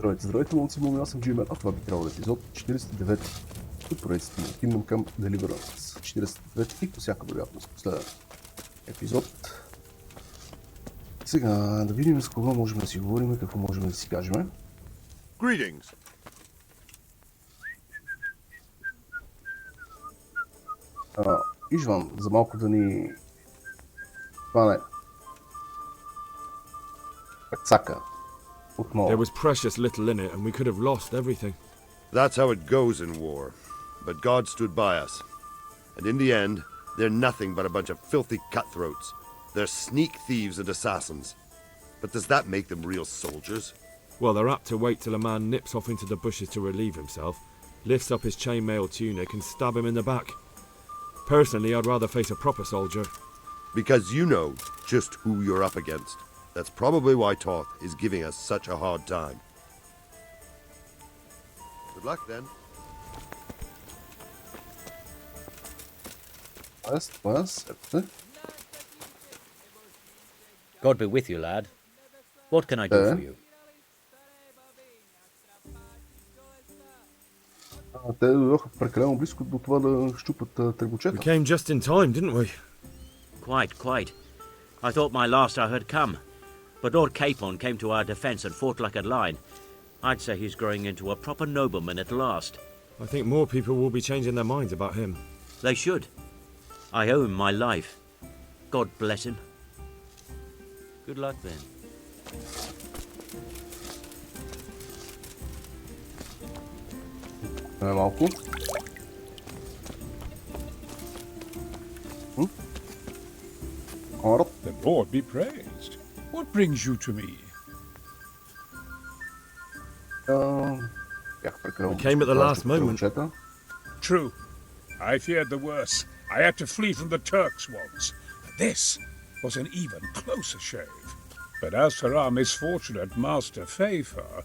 Здравейте, момци, аз съм Джимер, а това би трябвало да е епизод 49 от проектите на Искам към Deliverance. 49 и по всяка вероятност последен епизод. Сега да видим с кого можем да си говорим и какво можем да си кажем. Greetings. Ижван, за малко да ни хване цака отново. There was precious little in it and we could have lost everything. That's how it goes in war. But God stood by us. And in the end, they're nothing but a bunch of filthy cutthroats. They're sneak thieves and assassins. But does that make them real soldiers? Well, they're apt to wait till a man nips off into the bushes to relieve himself, lifts up his chainmail tunic and stab him in the back. Personally, I'd rather face a proper soldier. Because you know just who you're up against. That's probably why Toth is giving us such a hard time. Good luck then. God be with you, lad. What can I do for you? Те дойдоха прекалено близко до това да щупат We тръгучета. came just in time, didn't we? Quite. I thought my last hour had come. But Lord Capon came to our defence and fought like a lion. I'd say he's growing into a proper nobleman at last. I think more people will be changing their minds about him. They should. I owe him my life. God bless him. Good luck then. Малко. The Lord be praised. What brings you to me? Бях прекалено. We came at the last moment. Тръгучета. True. I feared the worst. I had to flee from the Turks once. But this was an even closer shave. But as for our misfortunate master Fafer,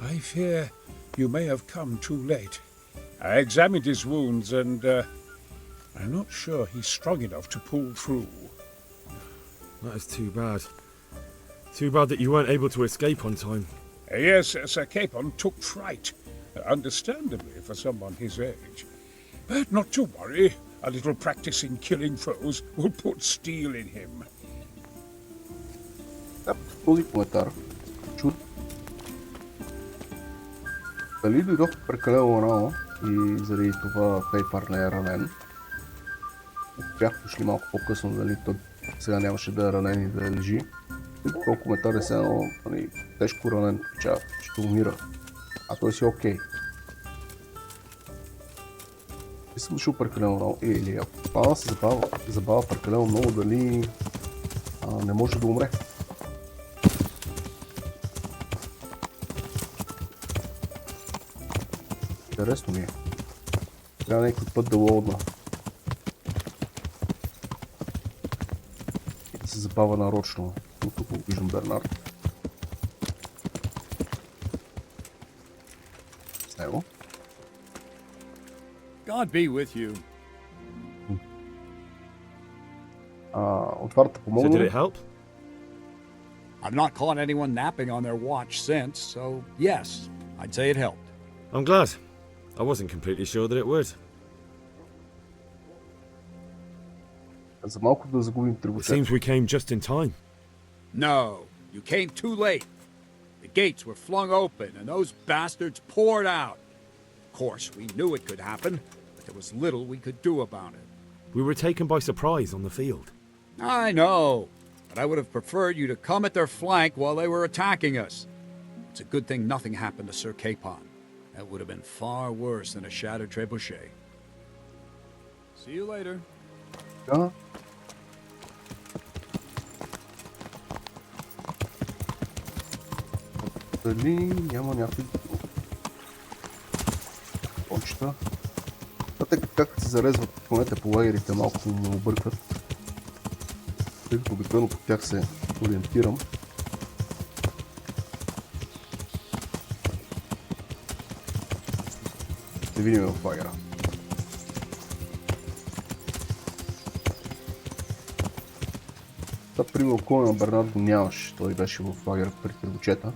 I fear you may have come too late. I examined his wounds and I'm not sure he's strong enough to pull through. That is too bad. Too bad that you weren't able to escape on time. Yes, Sir Capon took fright, understandably for someone his age. But not to worry, a little practice in killing foes will put steel in him. Този коментар чуд. Дали дойдох прекалено рано и заради това Пейпар не е ранен. Бях дошли малко по-късно, дали той сега нямаше да е ранен и да лежи. И този коментар е се едно тежко ранен, че ще умира. А той си окей. И съм дошъл прекалено рано. Или ако плана се забавя прекалено много, дали не може да умре. Интересно ми е. Трябва някой път да лоудна. И да се забава нарочно. Но тук виждам Бернард. С него. God be with you. Отварата So помогна. did it help? I've not caught anyone napping on their watch since, so yes, I'd say it helped. I'm glad. I wasn't completely sure that it would. За малко да загубим It тръгучета. seems we came just in time. No, you came too late. The gates were flung open and those bastards poured out. Of course, we knew it could happen, but there was little we could do about it. We were taken by surprise on the field. I know, but I would have preferred you to come at their flank while they were attacking us. It's a good thing nothing happened to Sir Capon. That would have been far worse than a shattered trebuchet. See you later. Да. Дали няма някой почта? Те как се зарезват конете по лагерите, малко ме объркат. Тъй като обикновено по тях се ориентирам. Ще видим в лагера. Та при балкона на Бернард го нямаш. Той беше в лагера при тръбочета.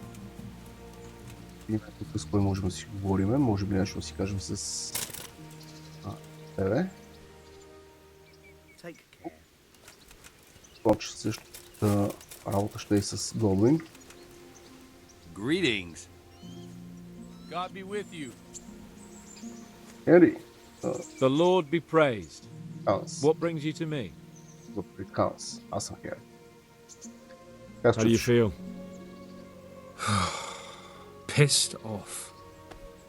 И тук с кой можем да си говорим, може би нещо да си кажем с тебе. Точно същата работа ще е с Гоблин. Greetings. God be with you. Ери, The Lord be praised. Канс. What brings you to me? Въпреки Канс. Аз съм Хери. Как се How do you чувстваш? feel? Pissed off.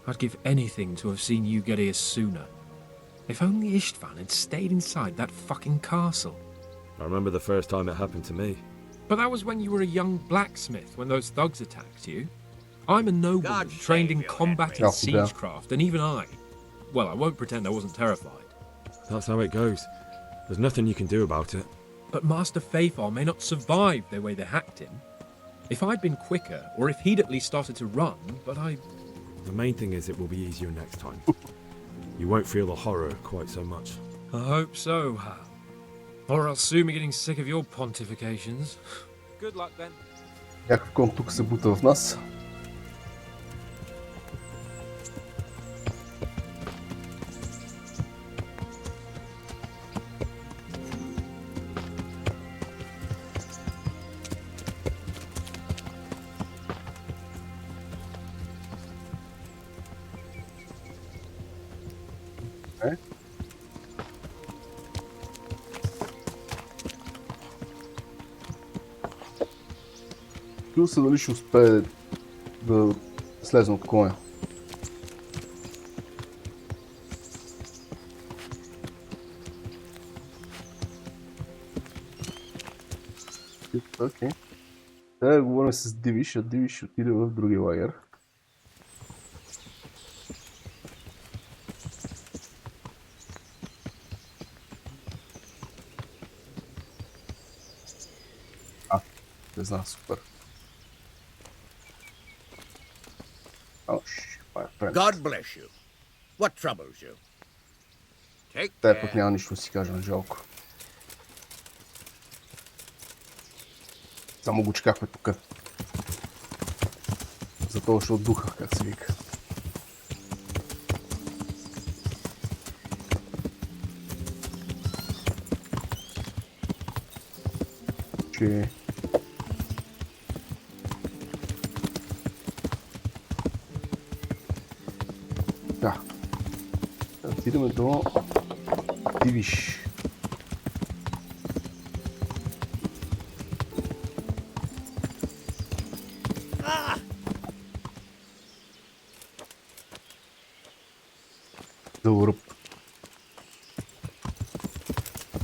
I'd give anything to have seen you get here sooner. If only Istvan had stayed inside that fucking castle. I remember the first time it happened to me. But that was when you were a young blacksmith when those thugs attacked you. I'm a nobleman God trained in save you, combat Henry. and siegecraft, and even well, I won't pretend I wasn't terrified. That's how it goes. There's nothing you can do about it. But Master Fafar may not survive the way they hacked him. If I'd been quicker, or if he'd at least started to run, but The main thing is it will be easier next time. You won't feel the horror quite so much. I hope so, Hal. Or I'll soon be getting sick of your pontifications. Good luck then. Някакъв кон тук се бута в нас. Чува се дали ще успее да слезе от коня. Окей. Трябва да говорим с Дивиш, а Дивиш ще отиде в другия лагер. Не знам, супер. My friend. God bless you. What troubles you? Take Те пък care. няма нищо да си кажа, жалко. Само го чекахме тук. Зато ще отдуха, как се вика. Че... Да. Да отидем до Дивиш. Дъл ръб.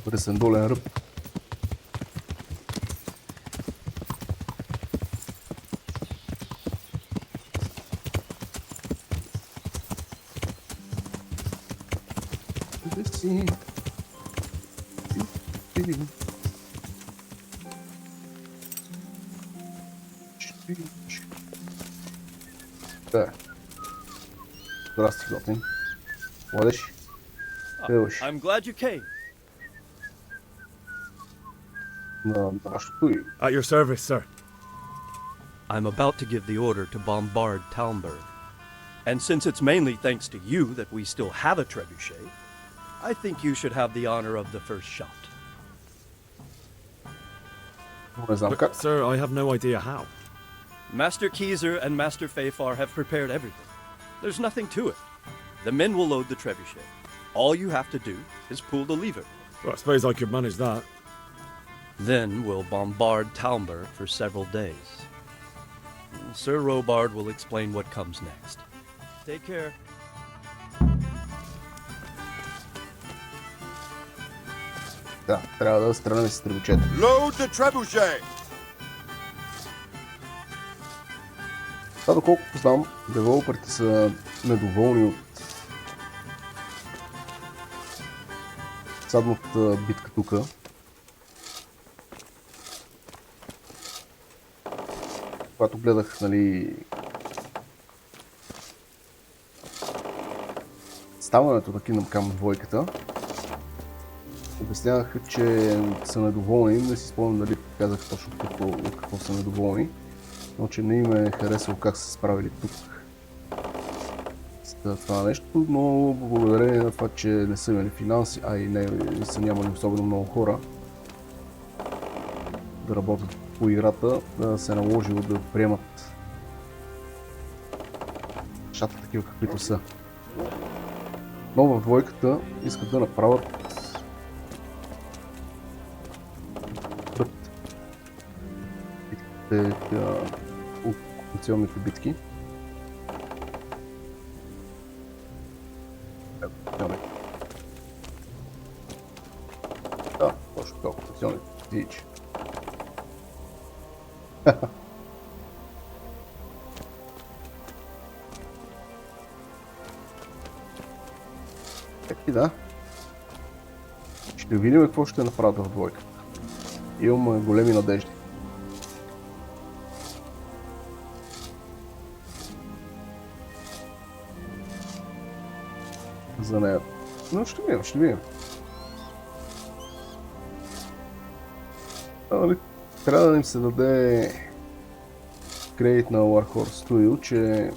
Пресендолен ръб. Да. Здрасти, готин. Младеш. Гледаш I'm glad you came. на нашото и... At your service, sir. I'm about to give the order to bombard Talmberg. And since it's mainly thanks to you that we still have a trebuchet, I think you should have the honor of the first shot. Не знам But, как. sir, I have no idea how. Master Keezer and Master Fafar have prepared everything. There's nothing to it. The men will load the trebuchet. All you have to do is pull the lever. Well, I suppose I could manage that. Then we'll bombard Talmberg for several days. Sir Robard will explain what comes next. Take care. Да, трябва да отстраним с trebuchета. Load the trebuchet! Това, доколкото знам, девелоперите са недоволни от задната битка тук. Когато гледах, нали, ставането на Kingdom Come двойката, обясняваха, че са недоволни, не си спомням дали казах точно от какво са недоволни, но че не им е харесало как са се справили тук за това нещо, но благодарение на това, че не са имали финанси, а и не са нямали особено много хора да работят по играта, да се е наложило да приемат нещата такива каквито са. Но в двойката искат да направят окупационните битки. Да, точно така, окупационните битки. И да. Ще видим какво ще направят в двойката. Имам големи надежди. За нея. Но ще видим, ще видим. Трябва да им се даде кредит на Warhorse Studios, че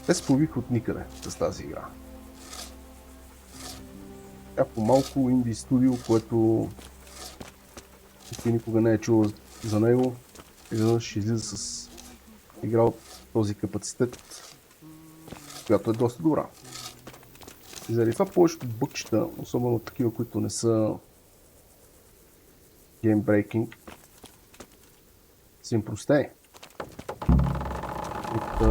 те се появиха от никъде с тази игра. Някакво малко инди студио, което никога не е чул за него, изведнъж излиза с игра от този капацитет, която е доста добра. И заради това повечето бъкчета, особено такива, които не са геймбрейкинг, са им простени от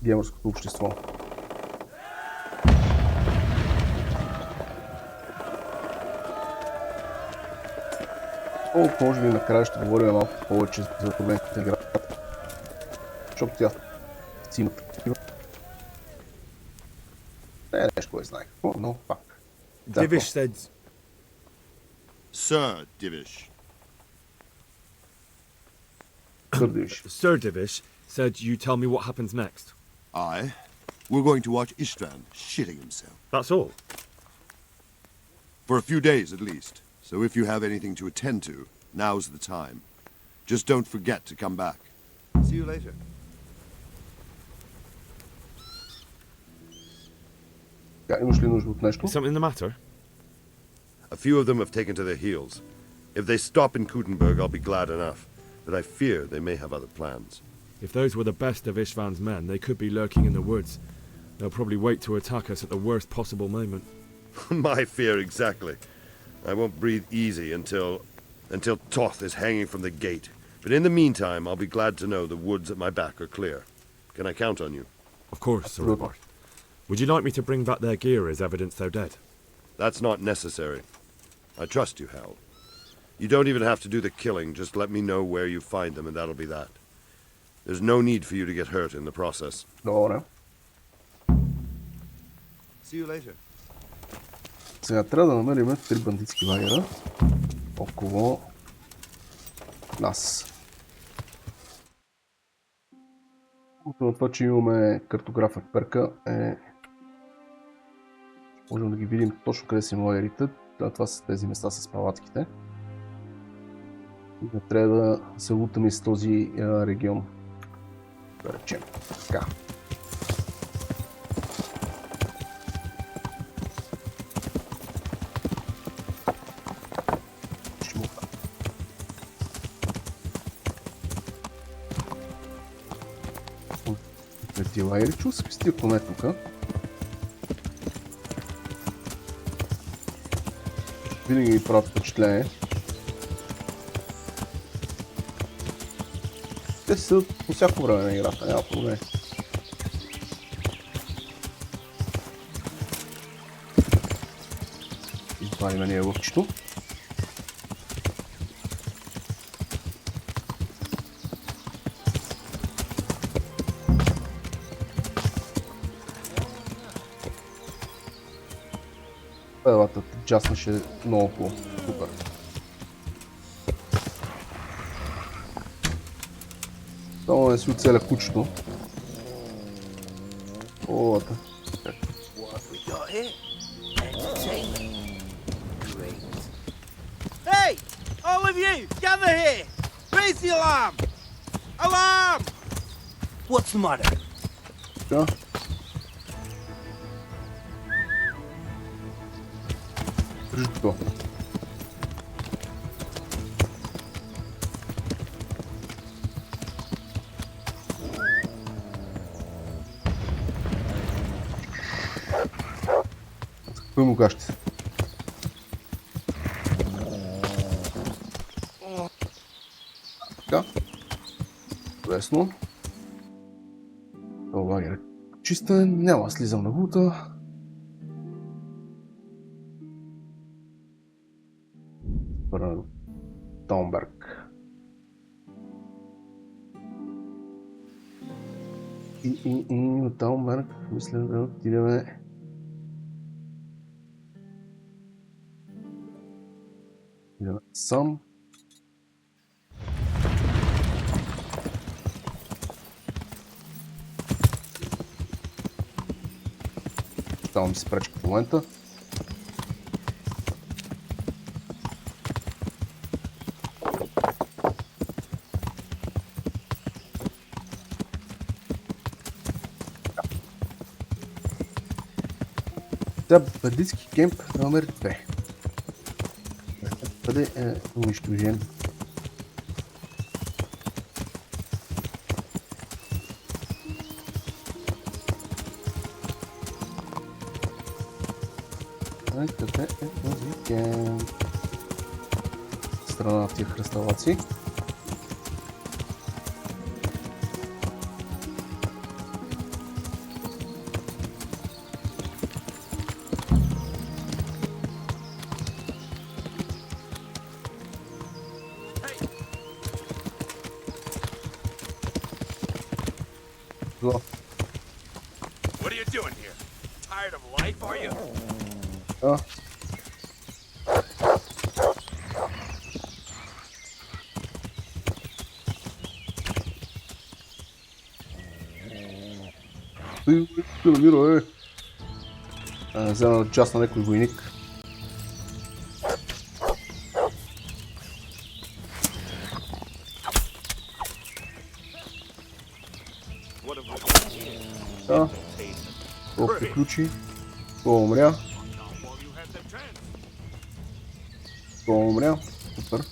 геймърското общество. Може би накрая ще говорим малко повече за проблемите на играта, защото тя си има такива. Не е нещо, кой знае какво, но пак. Divish said... Sir Divish. Sir Divish said you tell me what happens next. Aye. We're going to watch Istvan shitting himself. That's all? For a few days at least. So if you have anything to attend to, now's the time. Just don't forget to come back. See you later. Имаш ли нужда от нещо? Is something the matter? A few of them have taken to their heels. If they stop in Kutenberg, I'll be glad enough. But I fear they may have other plans. If those were the best of Istvan's men, they could be lurking in the woods. They'll probably wait to attack us at the worst possible moment. My fear exactly. I won't breathe easy until Toth is hanging from the gate. But in the meantime, I'll be glad to know the woods at my back are clear. Can I count on you? Of course, Sir Robert. Would you like me to bring back their gear as evidence they're dead? That's not necessary. I trust you, Hal. You don't even have to do the killing, just let me know where you find them and that'll be that. There's no need for you to get hurt in the process. Добре. See you later. Сега трябва да намерим 3 бандитски лагера около нас. От това, че имаме картографа перка, можем да ги видим точно къде са лагерите. Това са тези места с палатките. И не трябва да се лутаме с този регион. Да речем. Така. Тези лагери, чул се писти поне тука. Винаги ми правят впечатление. Те си седат по всяко време на играта, няма проблем. Извадим ние лъвчето. Пелата джаснаше много супер. Само не си оцеля кучето. Олата. Hey! All of you! Gather here! Raise the alarm! Alarm! What's the matter? Така. Вижда това. Какви му гащи? Така. Лесно. Това е чиста, няма слизам на гута. Върна до Таунберг. И на Таунберг мисля да отидеме. Идеме сам. Там ми се пречка в момента. Бандитски кемп номер 2. Бъде унищожен. Къде е този кемп? Страна на тия хръсталаци. What are you doing here? Tired of life, are you? Намира, взема част на някой войник. Да. Това приключи. Това умря. Това умря. Супер.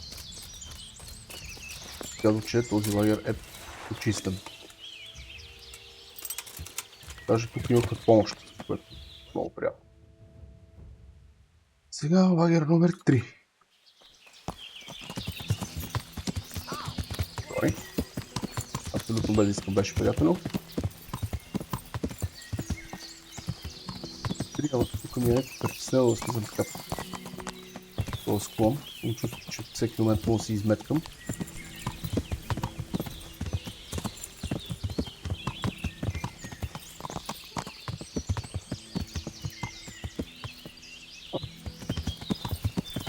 Казва, че този лагер е почистен. Даже тук имаха помощ, което е много приятно. Сега лагер номер 3. Добре. Абсолютно без Искам беше приятел. Ама тук ми е някакво притеснено да слизам така по този склон. Чувствам, че всеки момент мога да си изметкам.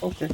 Окей.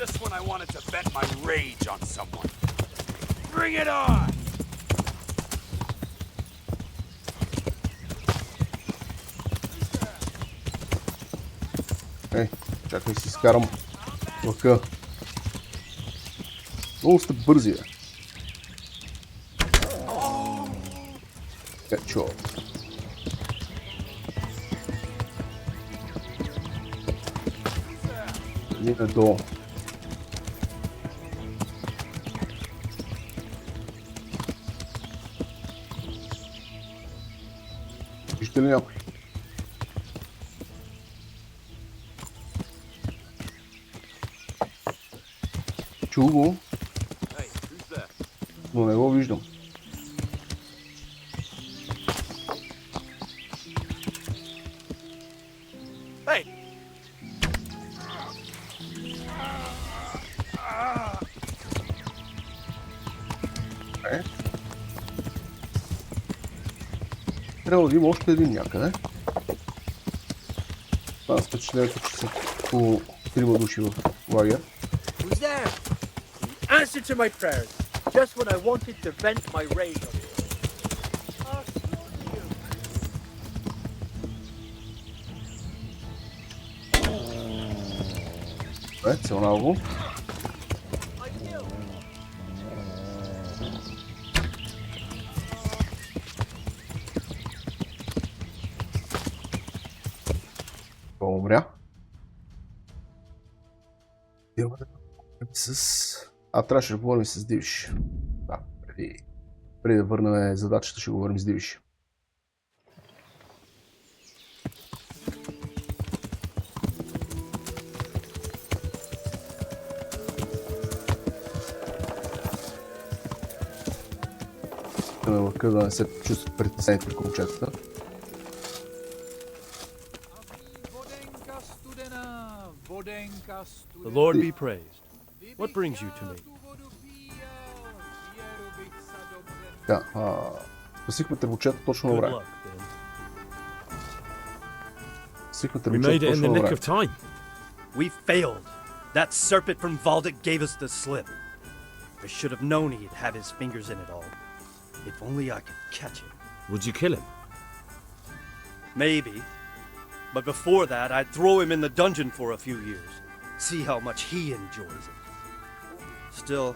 Just when I wanted to vent my rage on someone. Bring it on! Ей, чакай си изкарам лъка. Много сте бързи, бе. Качо. Лине долу. Вижте ли някой? Чул го, но не го виждам. Добре. Трябва да има още един някъде. Това с впечатлението, че са по 3 души в лагер. Who's there? The answer to my prayers. Just when I wanted to vent my rage on you. Добре, цел наго. Умря. Трябваше да говорим с Дивиш. Да, преди да върнем задачата, ще говорим с Дивиш. На лъка да не се чувстват притеснените при кончетата. The Lord be praised. What brings you to me? Да, спасихме тръбочета точно на Good време. luck, then. Спасихме We тръбочета made it in точно the на nick време. of time. We failed. That serpent from Valdic gave us the slip. I should have known he'd have his fingers in it all. If only I could catch him. Would you kill him? Maybe. But before that, I'd throw him in the dungeon for a few years. See how much he enjoys it. Still,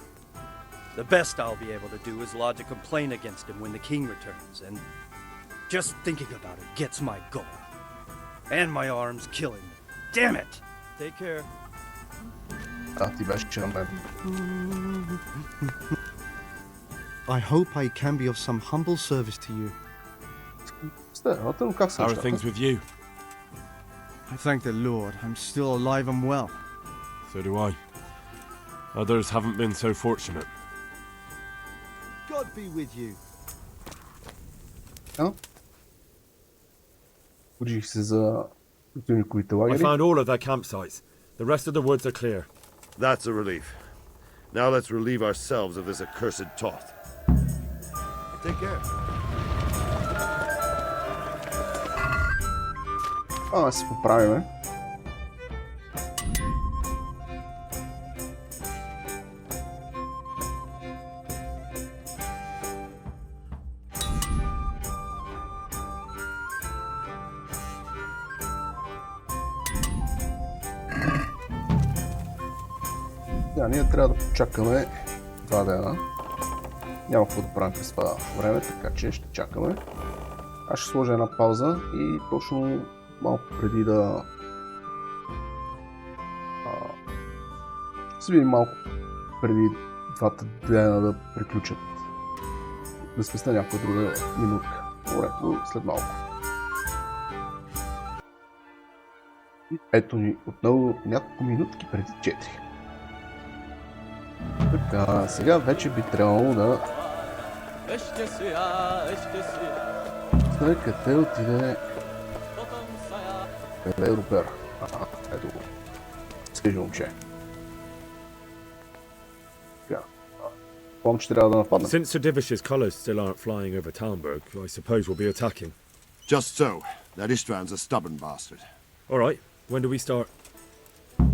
the best I'll be able to do is lodge a complaint against him when the king returns, and just thinking about it gets my goal. And my arm's killing me. Damn it! Take care. Ти беше на мен. I hope I can be of some humble service to you. Но как се How are нещата? things with you? I thank the Lord I'm still alive and well. So do I. Others haven't been so fortunate. God be with you. Учих се за противниковите I лагери. found all of their campsites. The rest of the woods are clear. That's a relief. Now let's relieve ourselves of this accursed Toth. Take care. Да се поправиме. Ние трябва да почакаме 2 дена. Няма какво да правим през това време, така че ще чакаме. Аз ще сложа една пауза и точно малко преди да ще се видим малко преди 2 дена да приключат. Да спестя някаква друга минутка. Добре, след малко. И ето ни отново няколко минутки преди 4. Така, сега вече би трябвало да... Къде отиде... Къде е Рупер? Ето го. Скажи, момче. Така. Помня, че трябва да нападна. Since Sir Divish's colours still aren't flying over Talmberg, I suppose we'll be attacking. Just so. That Ishtvan's a stubborn bastard. All right, when do we start?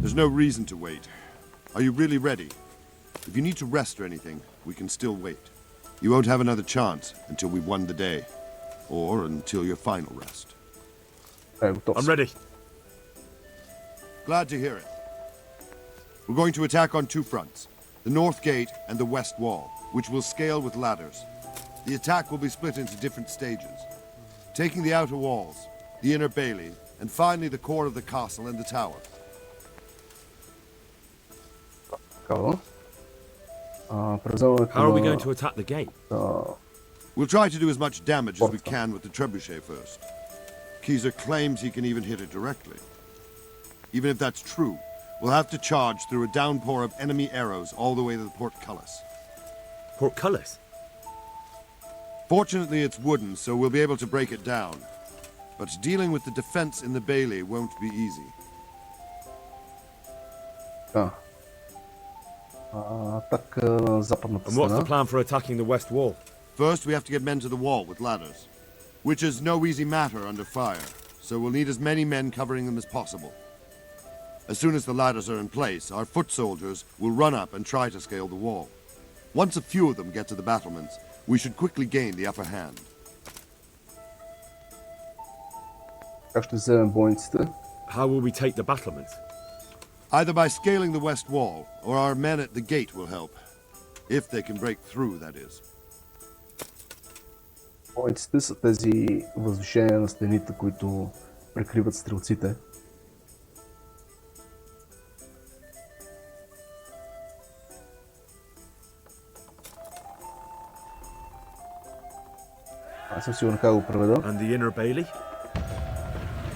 There's no reason to wait. Are you really ready? If you need to rest or anything, we can still wait. You won't have another chance until we've won the day. Or until your final rest. I'm ready. Glad to hear it. We're going to attack on 2 fronts. The north gate and the west wall, which will scale with ladders. The attack will be split into different stages. Taking the outer walls, the inner bailey, and finally the core of the castle and the tower. How are we going to attack the gate? We'll try to do as much damage as we can with the trebuchet first. Keezer claims he can even hit it directly. Even if that's true, we'll have to charge through a downpour of enemy arrows all the way to the portcullis. Portcullis? Fortunately, it's wooden, so we'll be able to break it down. But dealing with the defense in the bailey won't be easy. Атака на западната And what's the страна. plan for attacking the west wall? First, we have to get men to the wall with ladders, which is no easy matter under fire, so we'll need as many men covering them as possible. As soon as the ladders are in place, our foot soldiers will run up and try to scale the wall. Once a few of them get to the battlements, we should quickly gain the upper hand. Как ще вземем бойниците? How will we take the battlements? Either by scaling the west wall, or our men at the gate will help. If they can break through, that is. Бойниците са тези възвишения на стените, които прикриват стрелците. Аз съм сигурен как го преведа. And the inner bailey?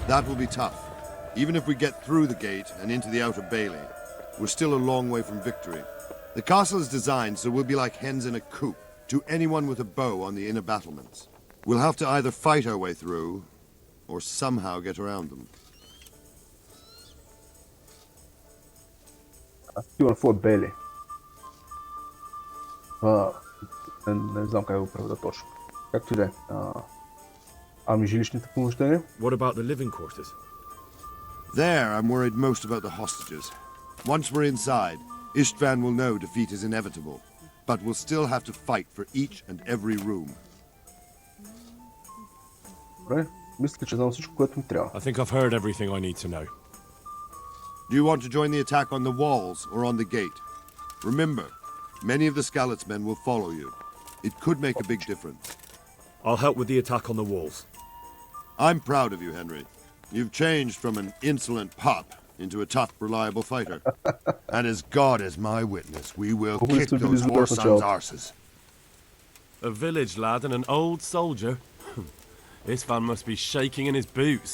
That will be tough. Even if we get through the gate and into the outer bailey, we're still a long way from victory. The castle is designed so we'll be like hens in a coop to anyone with a bow on the inner battlements. We'll have to either fight our way through or somehow get around them. Сигурен какво е бели. Не знам как го преведа точно. Както и да е. Ами жилищните помещения? What about the living quarters? There, I'm worried most about the hostages. Once we're inside, Istvan will know defeat is inevitable, but we'll still have to fight for each and every room. Добре, мисля, че знам всичко, което ми трябва. I think I've heard everything I need to know. Do you want to join the attack on the walls or on the gate? Remember, many of the Skalitz men will follow you. It could make a big difference. I'll help with the attack on the walls. I'm proud of you, Henry. You've changed from an insolent pup into a tough, reliable fighter. And as God is my witness, we will kick those whore sons' arses. A village lad and an old soldier? This man must be shaking in his boots.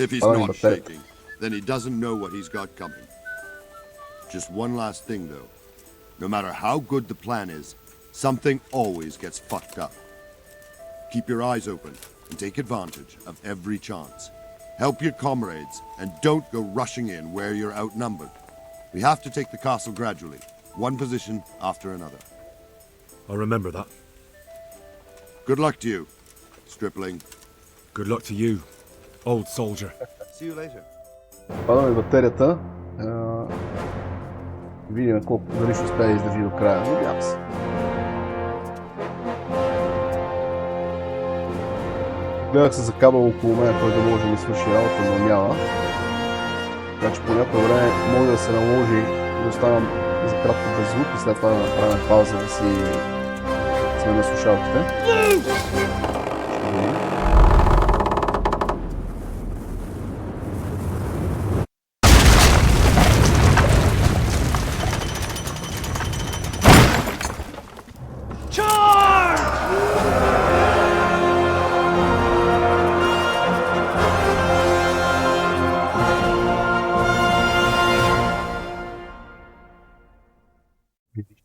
If he's not shaking, then he doesn't know what he's got coming. Just one last thing, though. No matter how good the plan is, something always gets fucked up. Keep your eyes open and take advantage of every chance. Help your comrades and don't go rushing in where you're outnumbered. We have to take the castle gradually, one position after another. I'll remember that. Good luck to you, stripling. Good luck to you, old soldier. See you later. Падаме батерията. Видим колко дали ще успее да издържи до края. Надявам се. Гледах се за кабел около мен, който може да ми свърши работа, но няма. Така че по някое време може да се наложи да оставам за кратко без звук и след това да направим пауза да си сме на слушалките. Ще видим.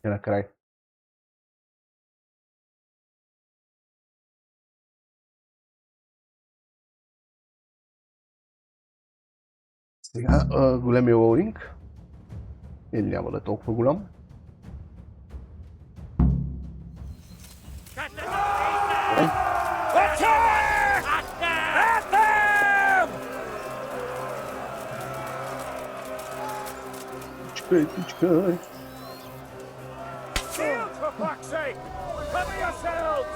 Накрай. Сега големия лоудинг. Или няма да е толкова голям. Чекай, чекай. For fuck's sake! Cover yourselves!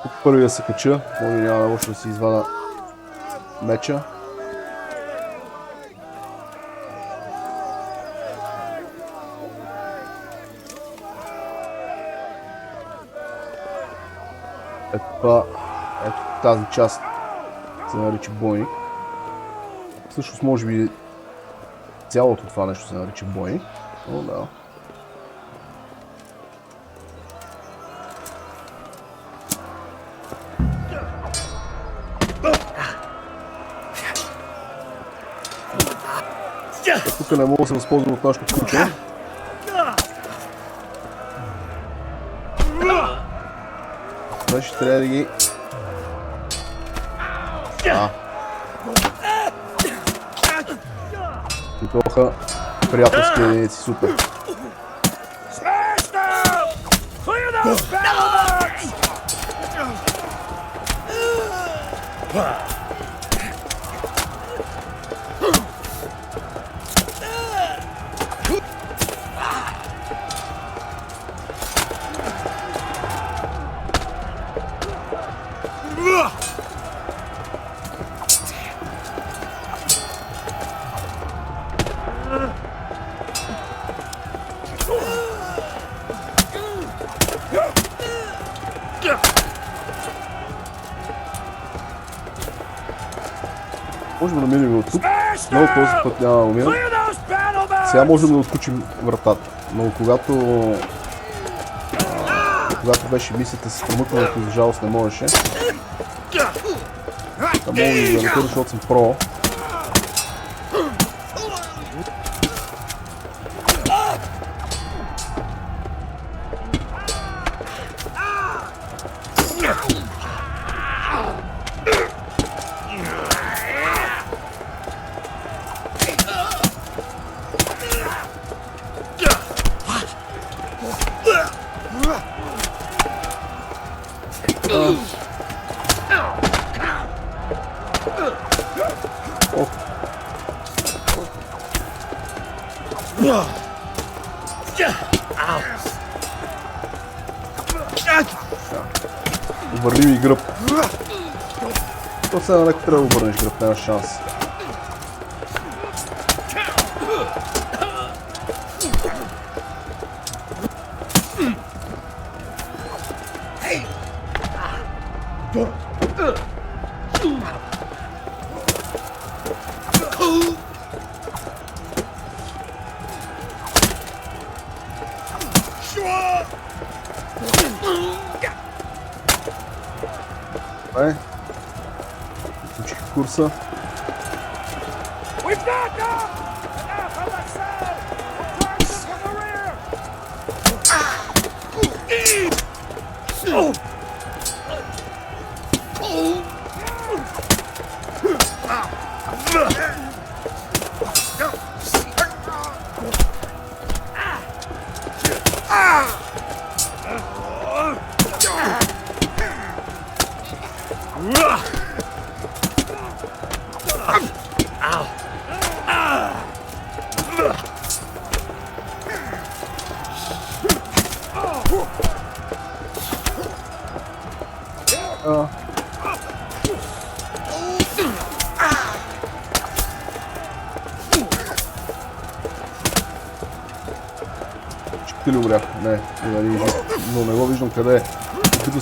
Тук първия се кача, може няма да лошо да си извада меча. Ето това, ето тази част се нарича бойник. Всъщност може би цялото това нещо се нарича бойник. О, да. Тук не мога да се възползвам от нашото ключе. Значи трябва да ги... Дойдоха приятелски единици, супер. Можем да минем от тук, но този път няма да умирам. Сега можем да отключим вратата, но когато беше мисията с промъкването, за жалост не можеше. Да мога да натъря, защото съм про. Обърни ми гръб. То сега на някой трябва да обърнеш гръб, няма шанс. Включих курса. Чеките ли умрях? Не, но не го виждам къде е. Да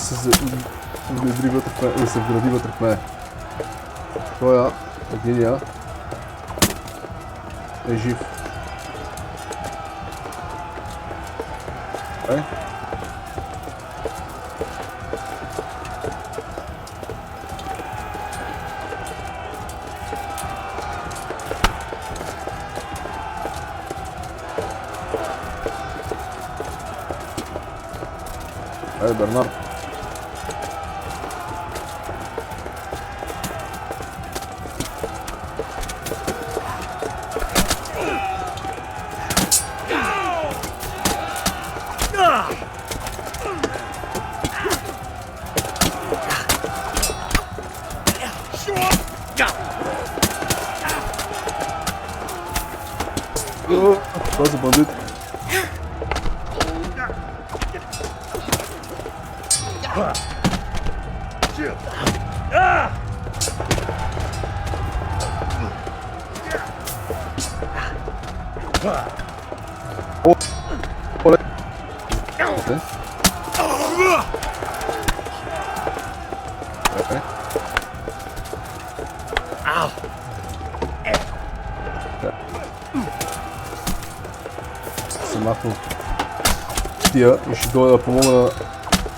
се вгради вътре в мене. Тоя, единия, е жив. Айде, Бернар. Това за бандит. Се махна тия и ще дойда да помогна на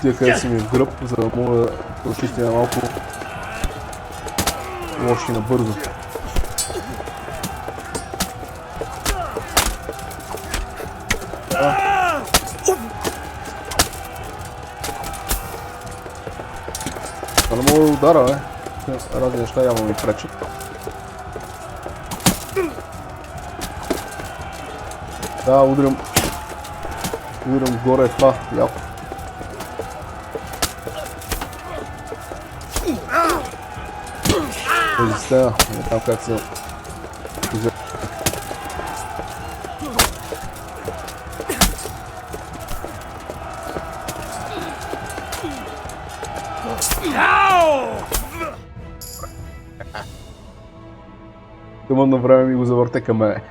тия, къде са ми в гръб, за да мога да прочистя малко лоши набързо. Това не мога да удара, бе. Разни неща явно ми пречат. Да, удрям горе това, яко. Тези стена, не там как се... Тъмън на време ми го завърте към мене.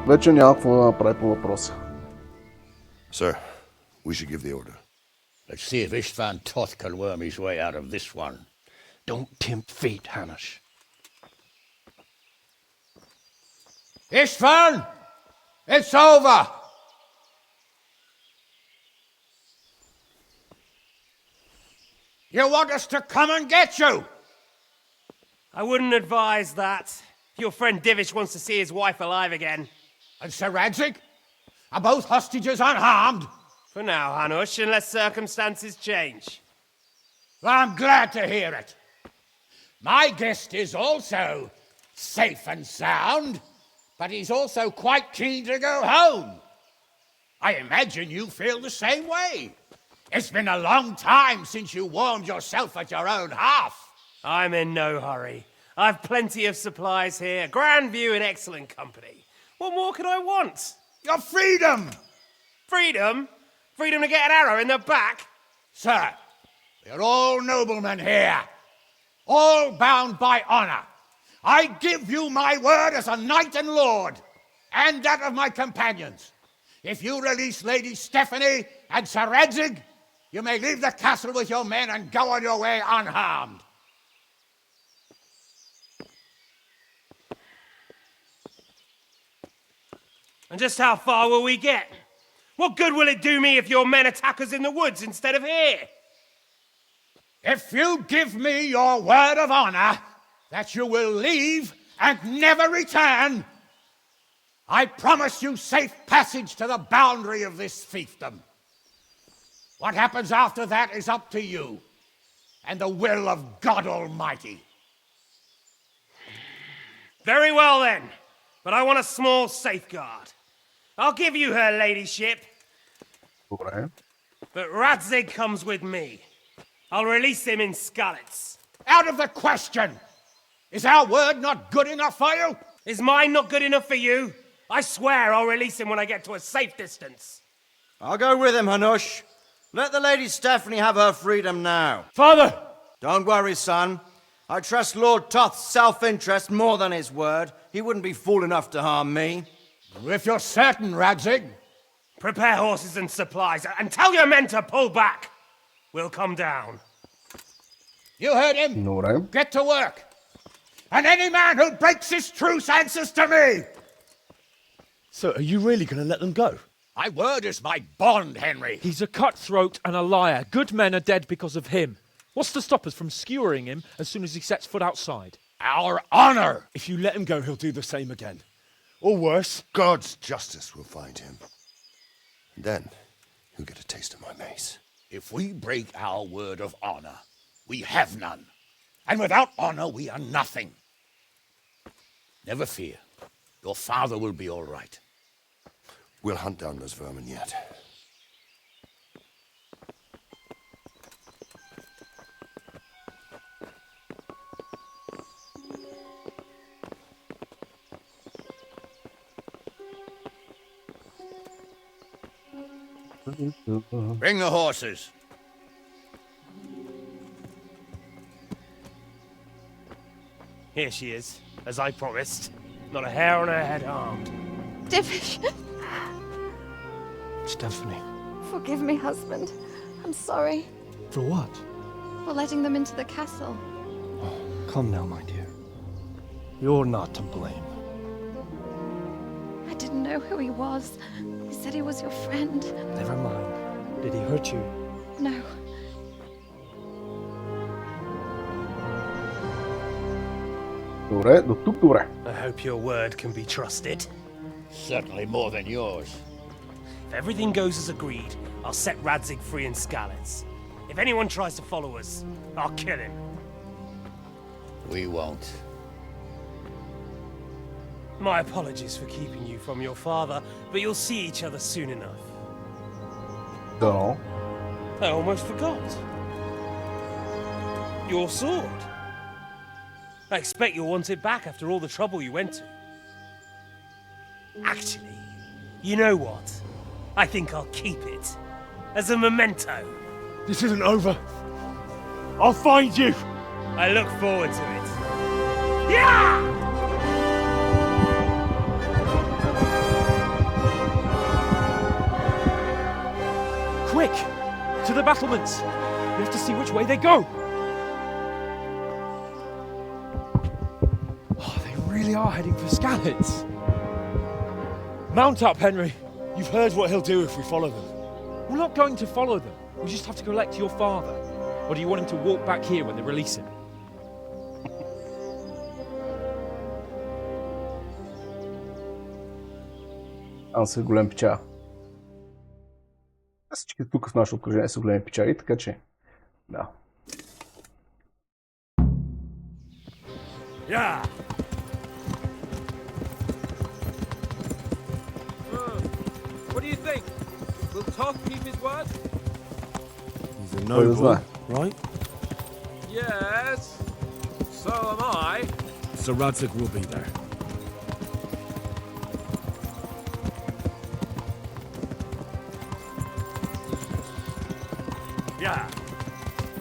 Вече няма какво да направи по въпроса. Sir, we should give the order. Let's see if Istvan Toth can worm his way out of this one. Don't tempt fate, Hanush. Istvan! It's over! You want us to come and get you? I wouldn't advise that. Your friend Divish wants to see his wife alive again. And Sir Radzik? Are both hostages unharmed? For now, Hanush, unless circumstances change. I'm glad to hear it. My guest is also safe and sound, but he's also quite keen to go home. I imagine you feel the same way. It's been a long time since you warmed yourself at your own hearth. I'm in no hurry. I've plenty of supplies here, grand view and excellent company. What more could I want? Your freedom! Freedom? Freedom to get an arrow in the back? Sir, we're all noblemen here, all bound by honor. I give you my word as a knight and lord, and that of my companions. If you release Lady Stephanie and Sir Radzig, you may leave the castle with your men and go on your way unharmed. And just how far will we get? What good will it do me if your men attack us in the woods instead of here? If you give me your word of honor that you will leave and never return, I promise you safe passage to the boundary of this fiefdom. What happens after that is up to you and the will of God Almighty. Very well then, but I want a small safeguard. I'll give you her ladyship. Добре. But Radzig comes with me. I'll release him in Skalitz. Out of the question! Is our word not good enough for you? Is mine not good enough for you? I swear I'll release him when I get to a safe distance. I'll go with him, Hanush. Let the Lady Stephanie have her freedom now. Father! Don't worry, son. I trust Lord Toth's self-interest more than his word. He wouldn't be fool enough to harm me. If you're certain, Radzig. Prepare horses and supplies, and tell your men to pull back. We'll come down. You heard him. Добре. Get to work. And any man who breaks his truce answers to me. So, are you really going to let them go? My word is my bond, Henry. He's a cutthroat and a liar. Good men are dead because of him. What's to stop us from skewering him as soon as he sets foot outside? Our honor! If you let him go, he'll do the same again. Or worse. God's justice will find him. And then he'll get a taste of my mace. If we break our word of honor, we have none. And without honor, we are nothing. Never fear. Your father will be all right. We'll hunt down those vermin yet. Bring the horses. Here she is, as I promised. Not a hair on her head harmed. Divish! Stephanie. Forgive me, husband. I'm sorry. For what? For letting them into the castle. Oh, come now, my dear. You're not to blame. I didn't know who he was. He said he was your friend. Never mind. Did he hurt you? No. Добре, до тук добре. I hope your word can be trusted. Certainly more than yours. If everything goes as agreed, I'll set Radzig free in Skalitz. If anyone tries to follow us, I'll kill him. We won't. My apologies for keeping you from your father, but you'll see each other soon enough. Дано. I almost forgot. Your sword. I expect you'll want it back after all the trouble you went to. Actually, you know what? I think I'll keep it. As a memento. This isn't over. I'll find you. I look forward to it. Yeah! Quick! To the battlements! We have to see which way they go! Oh, they really are heading for Skalitz. Mount up, Henry. You've heard what he'll do if we follow them. We're not going to follow them. We just have to collect your father. Or do you want him to walk back here when they release him? Аз съм голем печал. Всички тук в нашето окръжение са големи печали, така че... Да. Yeah! What do you think? Will Toth keep his word? He's a Кой да знае? noble, right? Yes. So am I. Sir Radzig will be there. Yeah!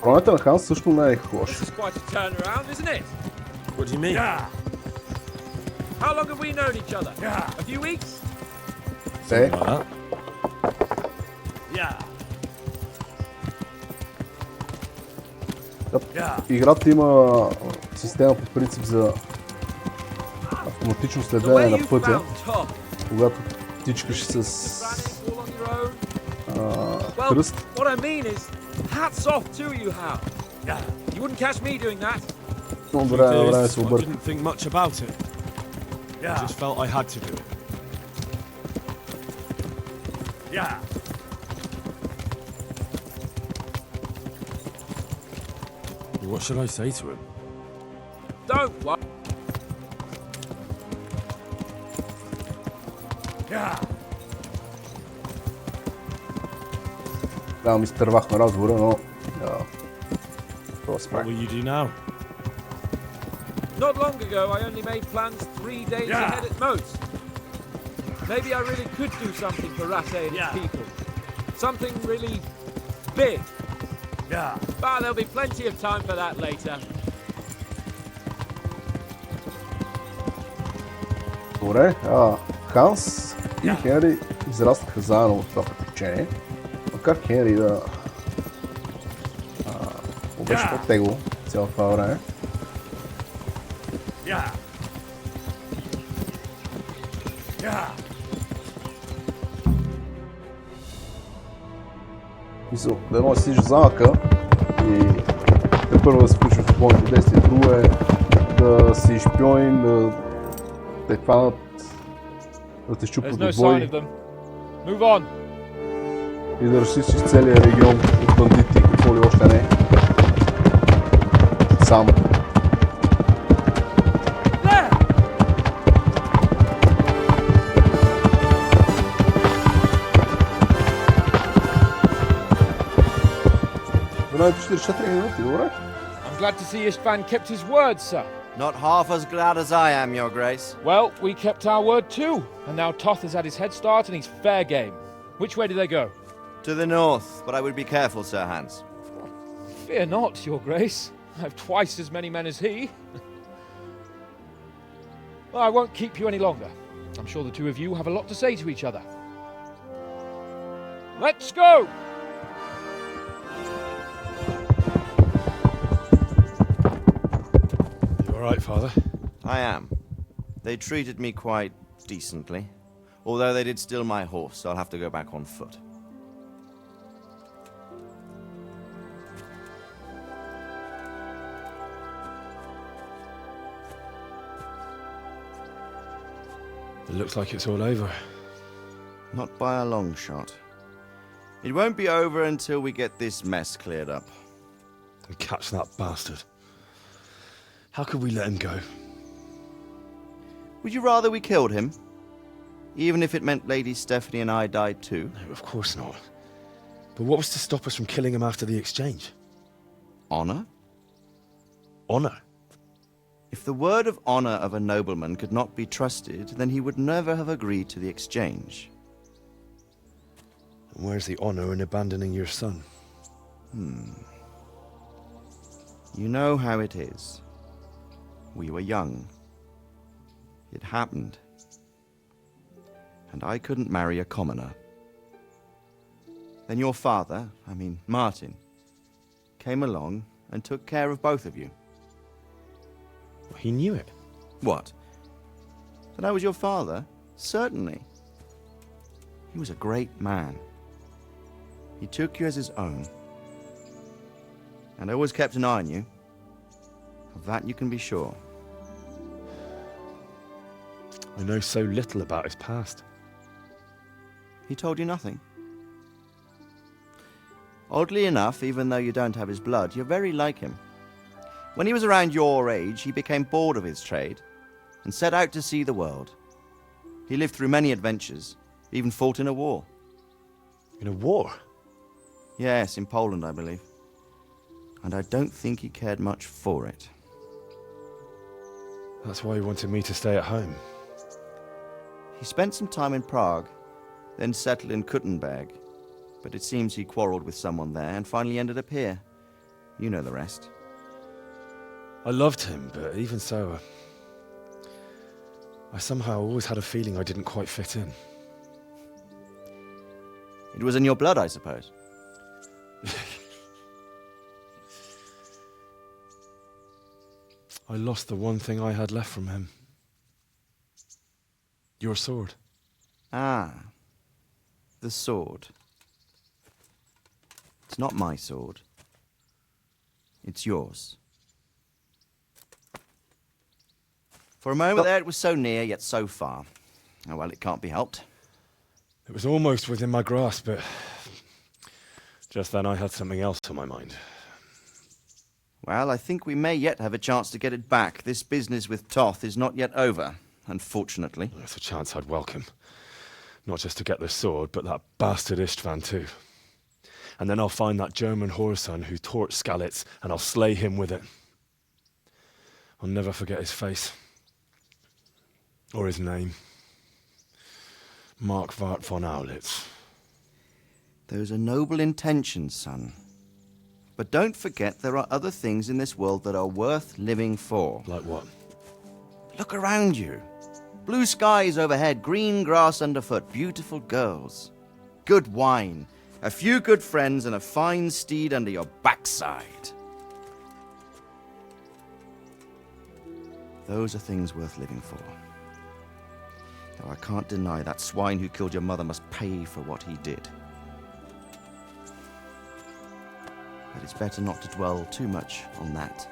Бронята на Ханс също не е лош. This is quite a turnaround, isn't it? What do you mean? Yeah! How long have we known each other? Yeah! A few weeks? Е, Like that. Yeah! играта има система по принцип за автоматично следене на пътя, когато тичкаш с кръст. What I mean is, hats off to you, Hal. You wouldn't catch me doing that. Но от време на време се I обърка. didn't think much about it. I just felt I had to do it. Yeah! What should I say to him? Don't worry. Yeah! Да, ми изтървахме разговора, но... Това се What прави. will you do now? Not long ago, I only made plans 3 days ahead at most. Maybe I really could do something for Rate and his people. Something really big. Yeah. But there'll be plenty of time for that later. Добре, Ханс и Хенри израстаха заедно от това приключение. Макар Хенри да беше по-тегло цяло това време. Yeah! Yeah! Мисъл, да може да сидиш в замъка и те първо да се включва в бойните действия, друго е да си шпионин, да те хванат, да те щупат There's no от sign бой of them. Move on. и да разчистиш целия регион от бандити и какво ли още не. Сам. I'm glad to see Istvan kept his word, sir. Not half as glad as I am, Your Grace. Well, we kept our word too, and now Toth has had his head start and he's fair game. Which way do they go? To the north, but I would be careful, Sir Hans. Fear not, Your Grace. I have twice as many men as he. Well, I won't keep you any longer. I'm sure the two of you have a lot to say to each other. Let's go! You alright, Father? I am. They treated me quite decently. Although they did steal my horse, so I'll have to go back on foot. It looks like it's all over. Not by a long shot. It won't be over until we get this mess cleared up. And catch that bastard. How could we let him go? Would you rather we killed him? Even if it meant Lady Stephanie and I died too? No, of course not. But what was to stop us from killing him after the exchange? Honor? Honor? If the word of honor of a nobleman could not be trusted, then he would never have agreed to the exchange. And where's the honor in abandoning your son? You know how it is. We were young. It happened. And I couldn't marry a commoner. Then your father, Martin, came along and took care of both of you. He knew it. What? That I was your father? Certainly. He was a great man. He took you as his own. And always kept an eye on you. Of that you can be sure. I know so little about his past. He told you nothing? Oddly enough, even though you don't have his blood, you're very like him. When he was around your age, he became bored of his trade and set out to see the world. He lived through many adventures, even fought in a war. In a war? Yes, in Poland, I believe. And I don't think he cared much for it. That's why he wanted me to stay at home. He spent some time in Prague, then settled in Kuttenberg. But it seems he quarreled with someone there and finally ended up here. You know the rest. I loved him, but even so, I somehow always had a feeling I didn't quite fit in. It was in your blood, I suppose. I lost the one thing I had left from him. Your sword. Ah, the sword. It's not my sword. It's yours. For a moment there, it was so near, yet so far. Oh, well, it can't be helped. It was almost within my grasp, but just then I had something else on my mind. Well, I think we may yet have a chance to get it back. This business with Toth is not yet over, unfortunately. That's a chance I'd welcome. Not just to get the sword, but that bastard Istvan too. And then I'll find that German whoreson who torched Skalitz, and I'll slay him with it. I'll never forget his face. Or his name. Marquardt von Aulitz. Those are noble intentions, son. But don't forget there are other things in this world that are worth living for. Like what? Look around you. Blue skies overhead, green grass underfoot, beautiful girls. Good wine. A few good friends and a fine steed under your backside. Those are things worth living for. Though I can't deny that swine who killed your mother must pay for what he did. But it's better not to dwell too much on that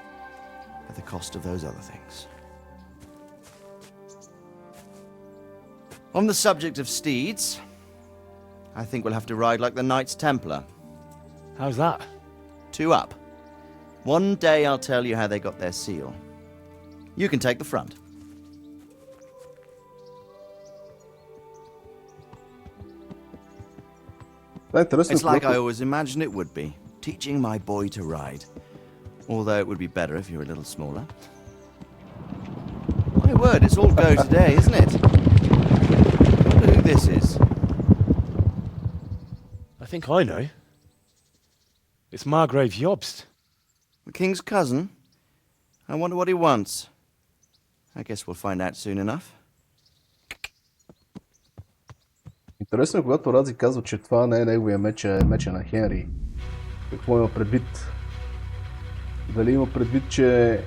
at the cost of those other things. On the subject of steeds, I think we'll have to ride like the Knights Templar. How's that? 2 up. One day I'll tell you how they got their seal. You can take the front. It's like I always imagined it would be, teaching my boy to ride. Although it would be better if you were a little smaller. My word, it's all go today, isn't it? I wonder who this is. I think I know. It's Margrave Jobst. The king's cousin? I wonder what he wants. I guess we'll find out soon enough. Интересно е, когато Радзи казва, че това не е неговия меч, а е меча на Хенри. Какво има предвид? Дали има предвид, че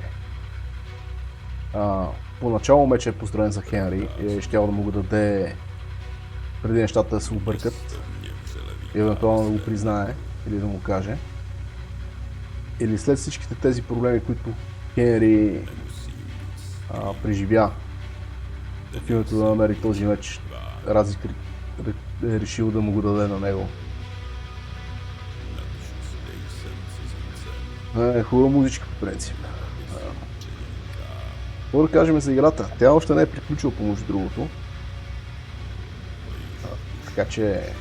поначало меча е построен за Хенри и щял да му го даде преди нещата да се объркат и евентуално да го признае или да му каже. Или след всичките тези проблеми, които Хенри преживя в името да намери този меч, Радзик е решил да му го даде на него. Хубава музичка по принцип. Какво да кажем за играта? Тя още не е приключила по между другото. Така че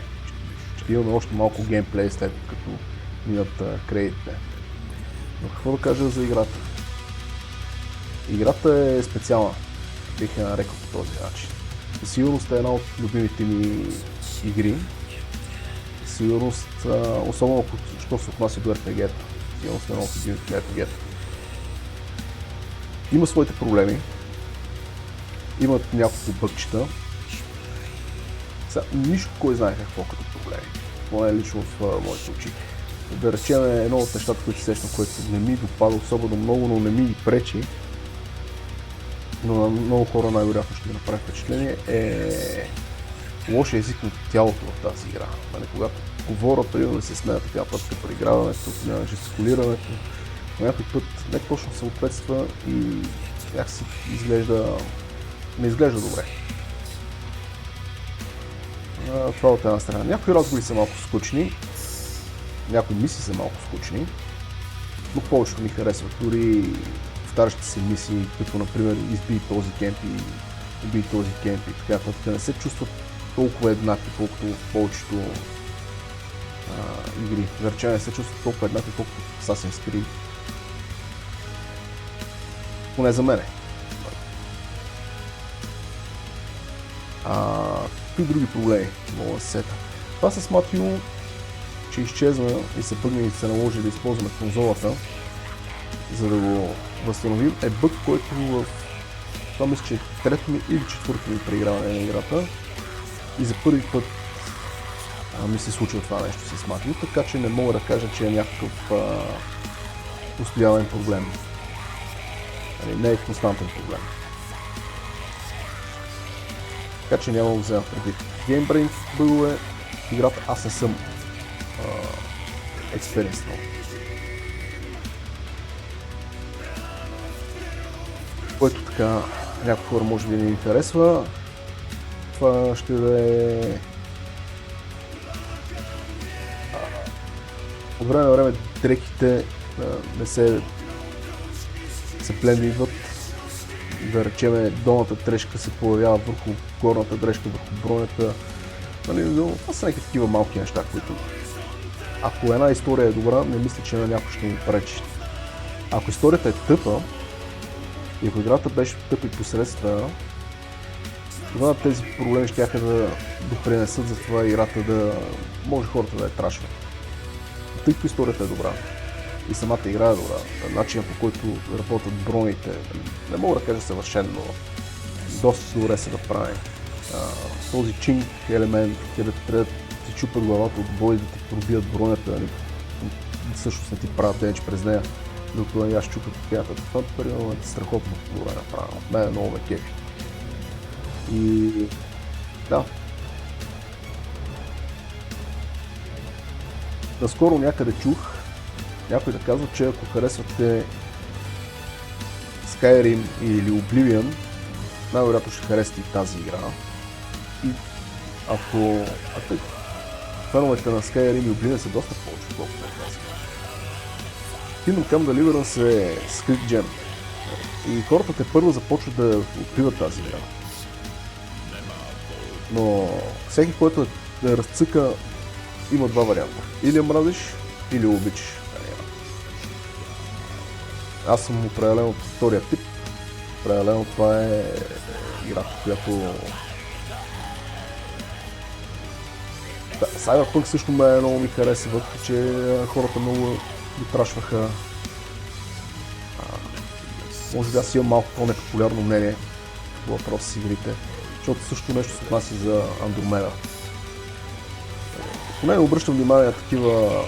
ще имаме още малко геймплей след като минат кредитите. Но какво да кажа за играта? Играта е специална, бих я нарекал по този начин. Със сигурност е една от любимите ми игри. Със сигурност, особено що се отнася до RPG-та. Сигурност е една от любимите RPG-та. Има своите проблеми. Имат няколко бъкчета. Нищо кой знае какво като проблеми. Поне лично в моите очи. Да речем едно от нещата, които сещам, което не ми допада особено много, но не ми пречи, но на много хора най-вероятно ще ги направи впечатление, е лошия език на тялото в тази игра. Когато говоря, примерно да се смея така път при играването, жестикулирането, по някой път не точно съответства и някакси не изглежда добре. Това от една страна. Някои разговори са малко скучни, някои мисии са малко скучни, но повечето ми харесват. Дори повтарящите се мисии, като например избий този кемп и убий този кемп и така нататък, не се чувстват толкова еднакви, колкото в повечето игри. За речение не се чувстват толкова еднакви, колкото в Assassin's Creed. Поне за мене. Какви други проблеми мога да се сета? Това с Матио, че изчезна и се бъгне и се наложи да използваме конзолата, за да го възстановим, е бъг, който в това мисля, че е трето ми или четвърто ми преиграване на играта и за първи път ми се случва това нещо с Матио, така че не мога да кажа, че е някакъв постоянен проблем. Не е константен проблем. Така че няма да го взема предвид. Геймбрейн бъгове в играта аз не съм експериенснал. Което така някои хора може би не ни харесва. Това ще да е... От време на време дрехите не се плендиват. Да речеме, долната дрежка се появява върху горната дрежка, върху бронята. Това са някакви такива малки неща, които ако една история е добра, не мисля, че на някой ще ми пречи. Ако историята е тъпа и ако играта беше тъпа и посредствена, тогава тези проблеми ще да допринесат за това играта да може хората да я трашват. Тъй като историята е добра и самата игра е добра, начинът по който работят броните, не мога да кажа съвършено, но доста добре се направи. Този чинг елемент, където трябва да ти чупат главата от бой, да ти пробият бронята, всъщност не ти правят денеч през нея, докато я щупат пията. Това примерно е страхотно добре направено. От мен е много ме кефи. И да. Наскоро някъде чух някой да казва, че ако харесвате Skyrim или Oblivion, най-вероятно ще харесате и тази игра. И ако феновете на Skyrim и Oblivion са доста повече, колкото на тази игра. Kingdom Come Deliverance е скрит джем. И хората те първо започват да откриват тази игра. Но всеки, който да разцъка, има два варианта. Или я мразиш, или я обичаш. Аз съм определен от втория тип. Определено това е играта, която... Да, Cyberpunk също много ми хареса, въпреки че хората много ги трашваха. Може би аз имам малко по-непопулярно мнение по въпрос с игрите, защото също нещо се отнася за Андромеда. Поне не обръщам внимание на такива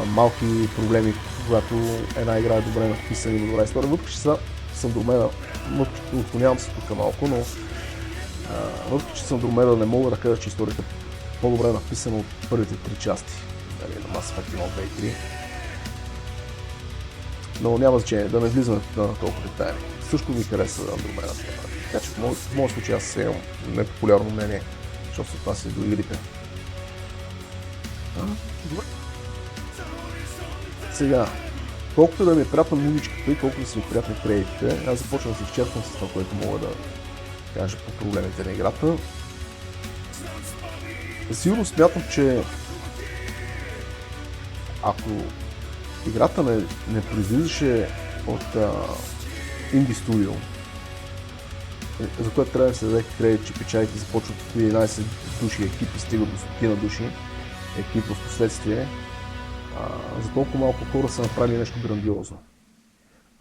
малки проблеми, когато една игра е добре написана и добра история. Въпреки че с Андромеда, отклонявам се тук малко, но въпреки че с Андромеда не мога да кажа, че историята е по-добре написана от първите три части на Mass Effect 1, 2 и 3. Но няма значение, да не влизаме на толкова детайли. Също ми хареса Андромеда. Така че в моят случай аз сега имам непопулярно мнение, защото се отнася до игрите. Сега, колкото да ми е приятна музичката и колкото да са ми приятни кредитите, аз започвам да се изчерпвам с това, което мога да кажа по проблемите на играта. Сигурно смятам, че ако играта не произлизаше от инди студио, за което трябва да се даде кредит, че печалите започват от 11 души екип и стигат до стотина души екип в последствие, за толкова малко хора са направили нещо грандиозно.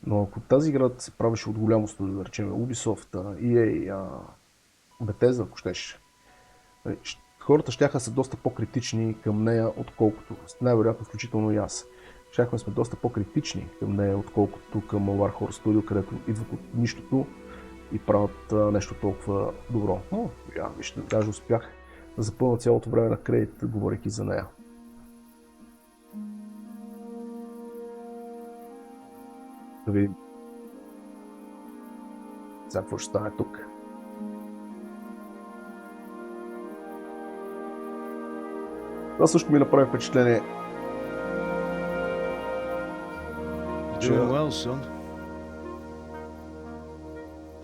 Но ако тази игра се правеше от голямо студио, да речем Ubisoft, EA, Bethesda, ако щеш, хората щяха са доста по-критични към нея, отколкото, най-вероятно включително и аз. Щяхме сме доста по-критични към нея, отколкото към Warhorse Studios, където идват от нищото и правят нещо толкова добро. Но, вижте, даже успях да запълна цялото време на кредит, говорейки за нея. Да видим сега какво ще стане тук. Това също ми направи впечатление. Doing well, son.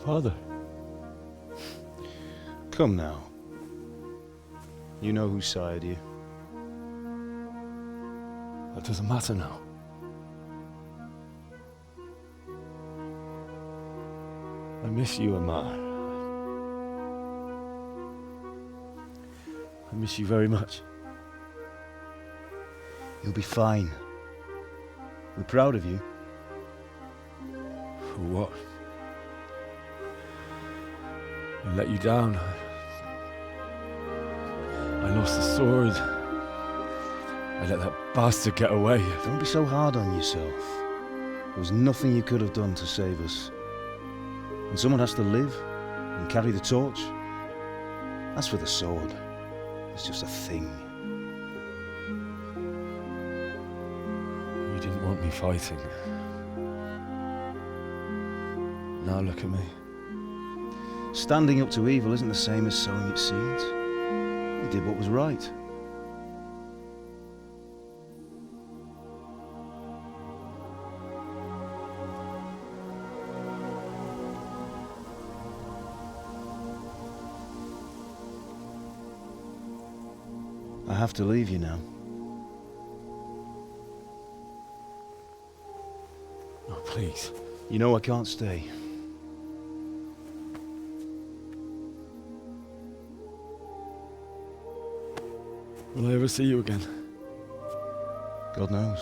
Father. Come now. You know who sired you. That doesn't matter now. I miss you, Amar. I miss you very much. You'll be fine. We're proud of you. For what? I let you down. I lost the sword. I let that bastard get away. Don't be so hard on yourself. There was nothing you could have done to save us. And someone has to live and carry the torch. As for the sword, it's just a thing. You didn't want me fighting. Now look at me. Standing up to evil isn't the same as sowing its seeds. You did what was right. I have to leave you now. Oh, please. You know I can't stay. Will I ever see you again? God knows.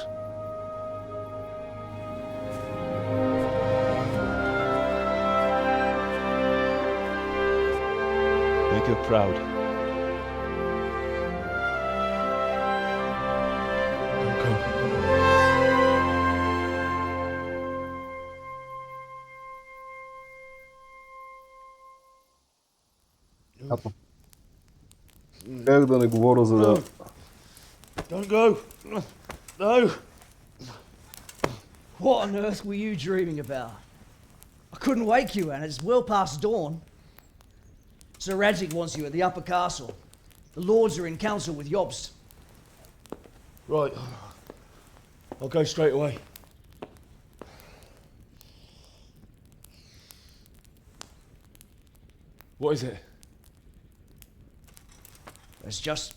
Make her proud. Don't go. Как да не говоря за... Don't go! No! What on earth were you dreaming about? I couldn't wake you, and it's well past dawn. Sir Radzig wants you at the upper castle. The lords are in council with Jobst. Right. I'll go straight away. What is it? It's just...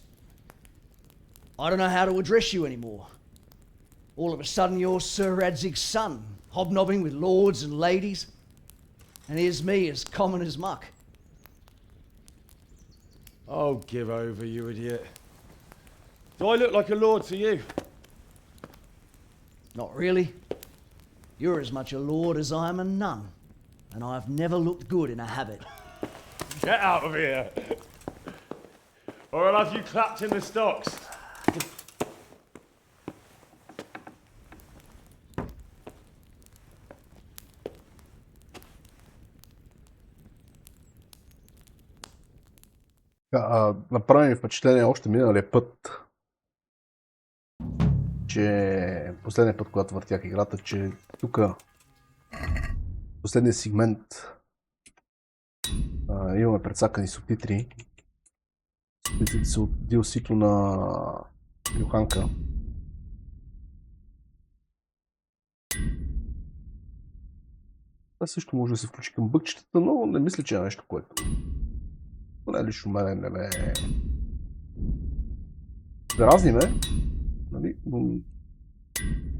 I don't know how to address you anymore. All of a sudden you're Sir Radzig's son, hobnobbing with lords and ladies. And here's me, as common as muck. Oh, give over, you idiot. Do I look like a lord to you? Not really. You're as much a lord as I am a nun. And I've never looked good in a habit. Get out of here! Or I'll have you clapped in the stocks. Направи ми впечатление още миналия път, че последния път, когато въртях играта, че тук последния сегмент имаме предсакани субтитри. Субтитрите са от DLC-то на Йоханка. Това също може да се включи към бъкчетата, но не мисля, че е нещо, което поне лично мене не ме дразни ме, нали? Но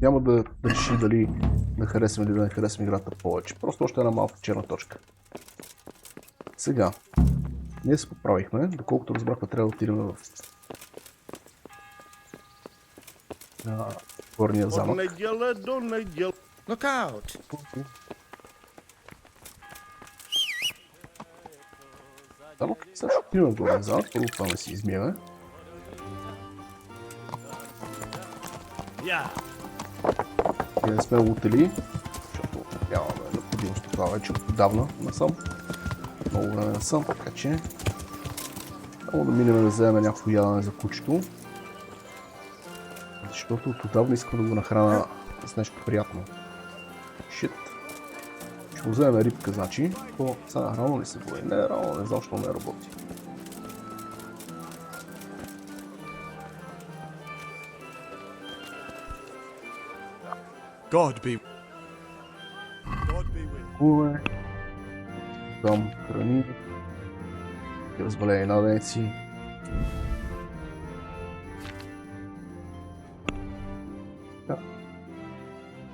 няма да реши дали да харесвам или да не харесвам играта повече. Просто още една малка черна точка. Сега, ние се поправихме, доколкото разбрахме, трябва да отидем в горния замък. Look out! Замък, сега ще отидем в горния замък, първо това не си измиеме. Ние не сме лутели, защото нямаме необходимост това вече отдавна насам. Много време насам, така че трябва да минем да вземем някакво ядене за кучето. Защото отдавна искам да го нахрана с нещо приятно. Шит. Ще го вземем рибка, значи. То сега рано ли се бои? Не, рано, не знам, защо не работи. God be Куваме. Дам храни. Развалени наденици.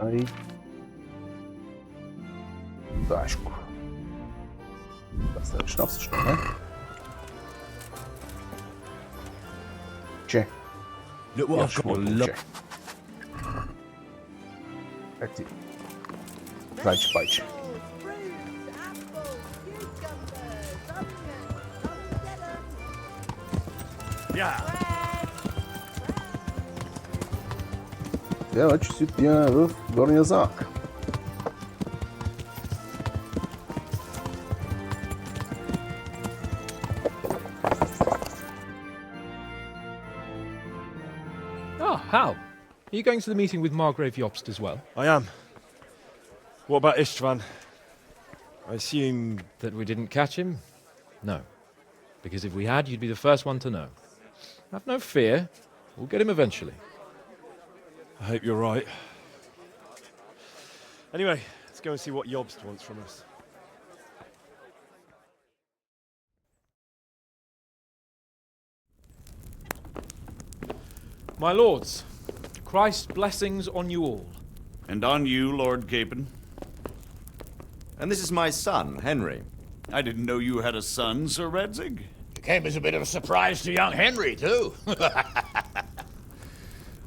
Ай. Дашко. Да, следваш шнап също, не? Че. Яш момче. Как ти? Зайче пайче. Сега вече си отиваме в горния замък. Hal, are you going to the meeting with Margrave Jobst as well? I am. What about Istvan? I assume... That we didn't catch him? No. Because if we had, you'd be the first one to know. Have no fear. We'll get him eventually. I hope you're right. Anyway, let's go and see what Jobst wants from us. My lords, Christ's blessings on you all. And on you, Lord Capon. And this is my son, Henry. I didn't know you had a son, Sir Redzig. It came as a bit of a surprise to young Henry, too.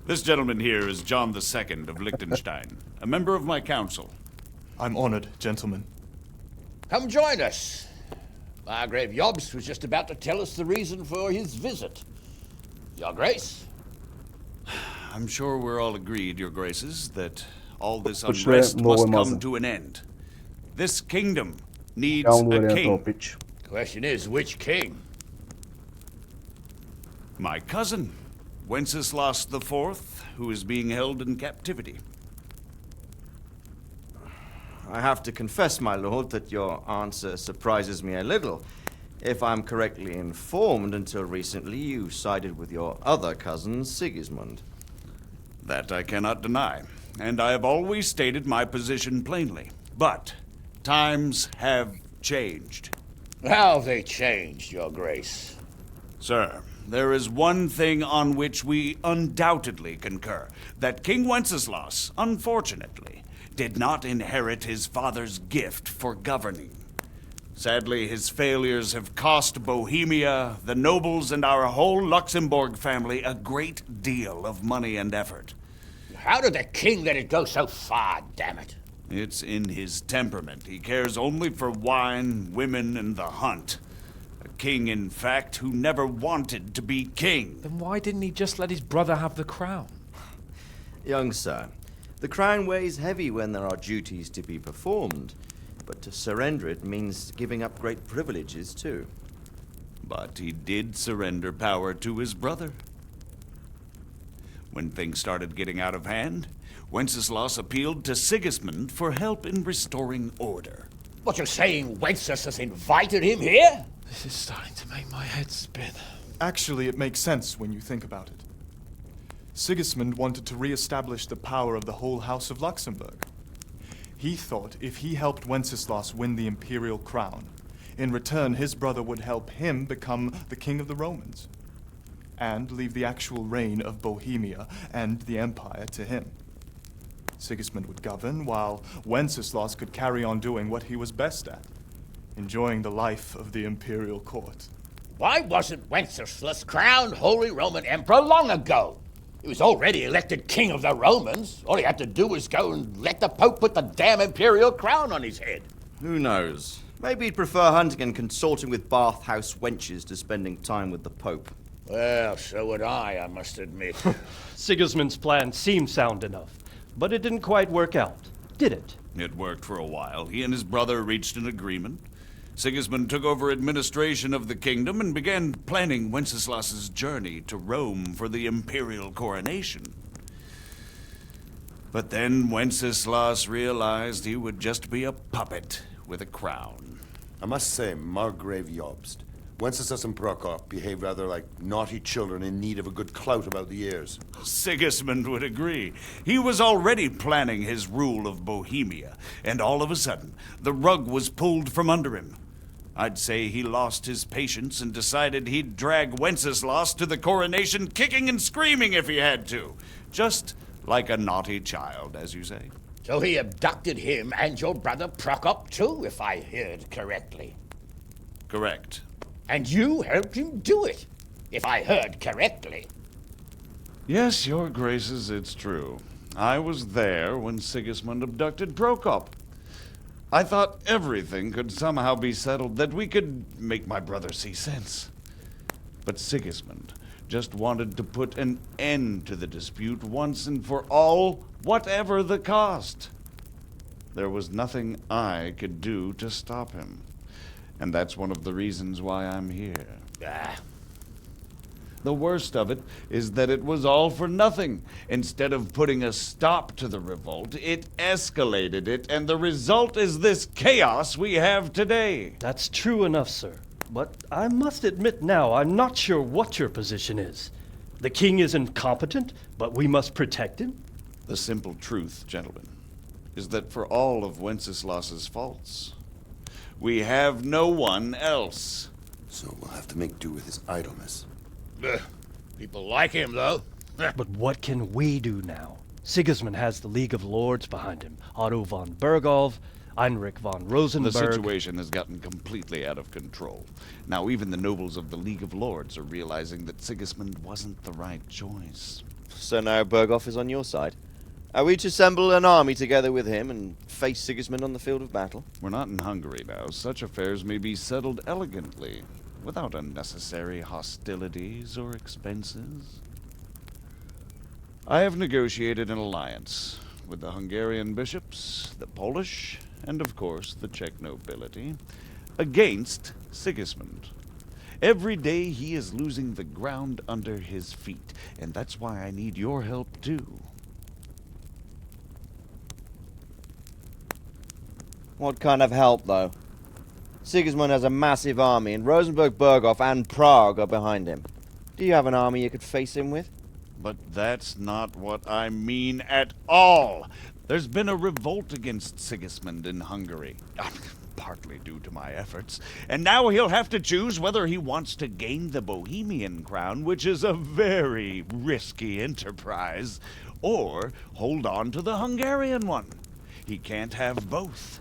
This gentleman here is John II of Liechtenstein, a member of my council. I'm honored, gentlemen. Come join us. Margrave Jobst was just about to tell us the reason for his visit. Your Grace? I'm sure we're all agreed, Your Graces, that all this unrest must come to an end. This kingdom needs a king. Question is, which king? My cousin, Wenceslas IV, who is being held in captivity. I have to confess, my lord, that your answer surprises me a little. If I'm correctly informed, until recently you sided with your other cousin, Sigismund. That I cannot deny, and I have always stated my position plainly. But times have changed. How have they changed, Your Grace? Sir, there is one thing on which we undoubtedly concur. That King Wenceslas, unfortunately, did not inherit his father's gift for governing. Sadly, his failures have cost Bohemia, the nobles, and our whole Luxembourg family a great deal of money and effort. How did the king let it go so far, damn it? It's in his temperament. He cares only for wine, women, and the hunt. A king, in fact, who never wanted to be king. Then why didn't he just let his brother have the crown? Young sir, the crown weighs heavy when there are duties to be performed, but to surrender it means giving up great privileges too. But he did surrender power to his brother. When things started getting out of hand, Wenceslas appealed to Sigismund for help in restoring order. What, you're saying Wenceslas invited him here? This is starting to make my head spin. Actually, it makes sense when you think about it. Sigismund wanted to re-establish the power of the whole House of Luxembourg. He thought if he helped Wenceslas win the imperial crown, in return his brother would help him become the king of the Romans, and leave the actual reign of Bohemia and the empire to him. Sigismund would govern, while Wenceslas could carry on doing what he was best at, enjoying the life of the imperial court. Why wasn't Wenceslas crowned Holy Roman Emperor long ago? He was already elected king of the Romans. All he had to do was go and let the Pope put the damn imperial crown on his head. Who knows? Maybe he'd prefer hunting and consorting with bathhouse wenches to spending time with the Pope. Well, so would I must admit. Sigismund's plan seemed sound enough, but it didn't quite work out, did it? It worked for a while. He and his brother reached an agreement. Sigismund took over administration of the kingdom and began planning Wenceslas's journey to Rome for the imperial coronation. But then Wenceslas realized he would just be a puppet with a crown. I must say, Margrave Jobst, Wenceslas and Prokop behave rather like naughty children in need of a good clout about the ears. Sigismund would agree. He was already planning his rule of Bohemia, and all of a sudden, the rug was pulled from under him. I'd say he lost his patience and decided he'd drag Wenceslas to the coronation kicking and screaming if he had to. Just like a naughty child, as you say. So he abducted him and your brother Prokop too, if I heard correctly. Correct. And you helped him do it, if I heard correctly. Yes, your graces, it's true. I was there when Sigismund abducted Prokop. I thought everything could somehow be settled, that we could make my brother see sense. But Sigismund just wanted to put an end to the dispute once and for all, whatever the cost. There was nothing I could do to stop him. And that's one of the reasons why I'm here. The worst of it is that it was all for nothing. Instead of putting a stop to the revolt, it escalated it, and the result is this chaos we have today. That's true enough, sir. But I must admit now, I'm not sure what your position is. The king is incompetent, but we must protect him? The simple truth, gentlemen, is that for all of Wenceslas's faults, we have no one else. So we'll have to make do with his idleness. People like him, though. But what can we do now? Sigismund has the League of Lords behind him. Otto von Bergholf, Heinrich von Rosenberg. The situation has gotten completely out of control. Now even the nobles of the League of Lords are realizing that Sigismund wasn't the right choice. So now Bergholf is on your side. Are we to assemble an army together with him and face Sigismund on the field of battle? We're not in Hungary now. Such affairs may be settled elegantly, without unnecessary hostilities or expenses. I have negotiated an alliance with the Hungarian bishops, the Polish, and of course the Czech nobility, against Sigismund. Every day he is losing the ground under his feet, and that's why I need your help too. What kind of help, though? Sigismund has a massive army, and Rosenberg, Berghof, and Prague are behind him. Do you have an army you could face him with? But that's not what I mean at all. There's been a revolt against Sigismund in Hungary, partly due to my efforts, and now he'll have to choose whether he wants to gain the Bohemian crown, which is a very risky enterprise, or hold on to the Hungarian one. He can't have both.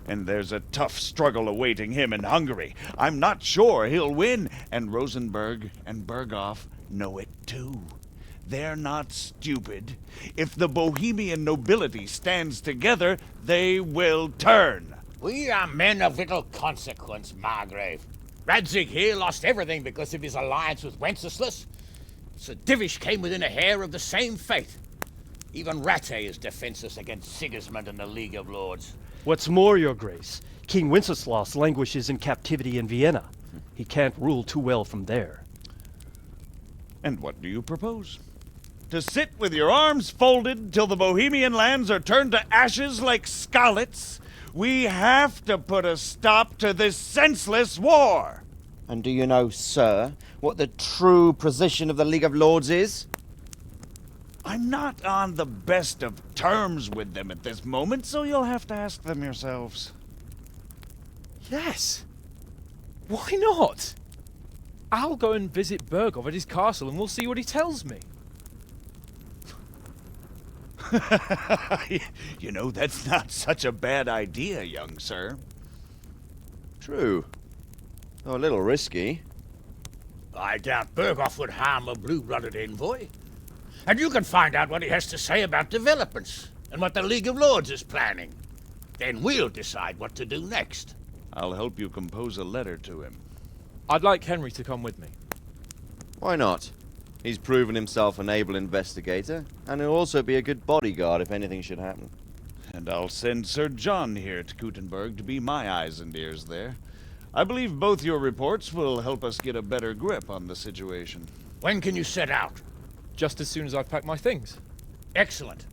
And there's a tough struggle awaiting him in Hungary. I'm not sure he'll win, and Rosenberg and Berghof know it too. They're not stupid. If the Bohemian nobility stands together, they will turn. We are men of little consequence, Margrave. Radzig here lost everything because of his alliance with Wenceslas. Sir Divish came within a hair of the same fate. Even Rattay is defenseless against Sigismund and the League of Lords. What's more, your grace, King Wenceslas languishes in captivity in Vienna. He can't rule too well from there. And what do you propose? To sit with your arms folded till the Bohemian lands are turned to ashes like Skalitz? We have to put a stop to this senseless war! And do you know, sir, what the true position of the League of Lords is? I'm not on the best of terms with them at this moment, so you'll have to ask them yourselves. Yes. Why not? I'll go and visit Bergov at his castle and we'll see what he tells me. You know, that's not such a bad idea, young sir. True. Though a little risky. I doubt Bergov would harm a blue-blooded envoy. And you can find out what he has to say about developments and what the League of Lords is planning. Then we'll decide what to do next. I'll help you compose a letter to him. I'd like Henry to come with me. Why not? He's proven himself an able investigator, and he'll also be a good bodyguard if anything should happen. And I'll send Sir John here to Kuttenberg to be my eyes and ears there. I believe both your reports will help us get a better grip on the situation. When can you set out? Just as soon as I've packed my things. Excellent.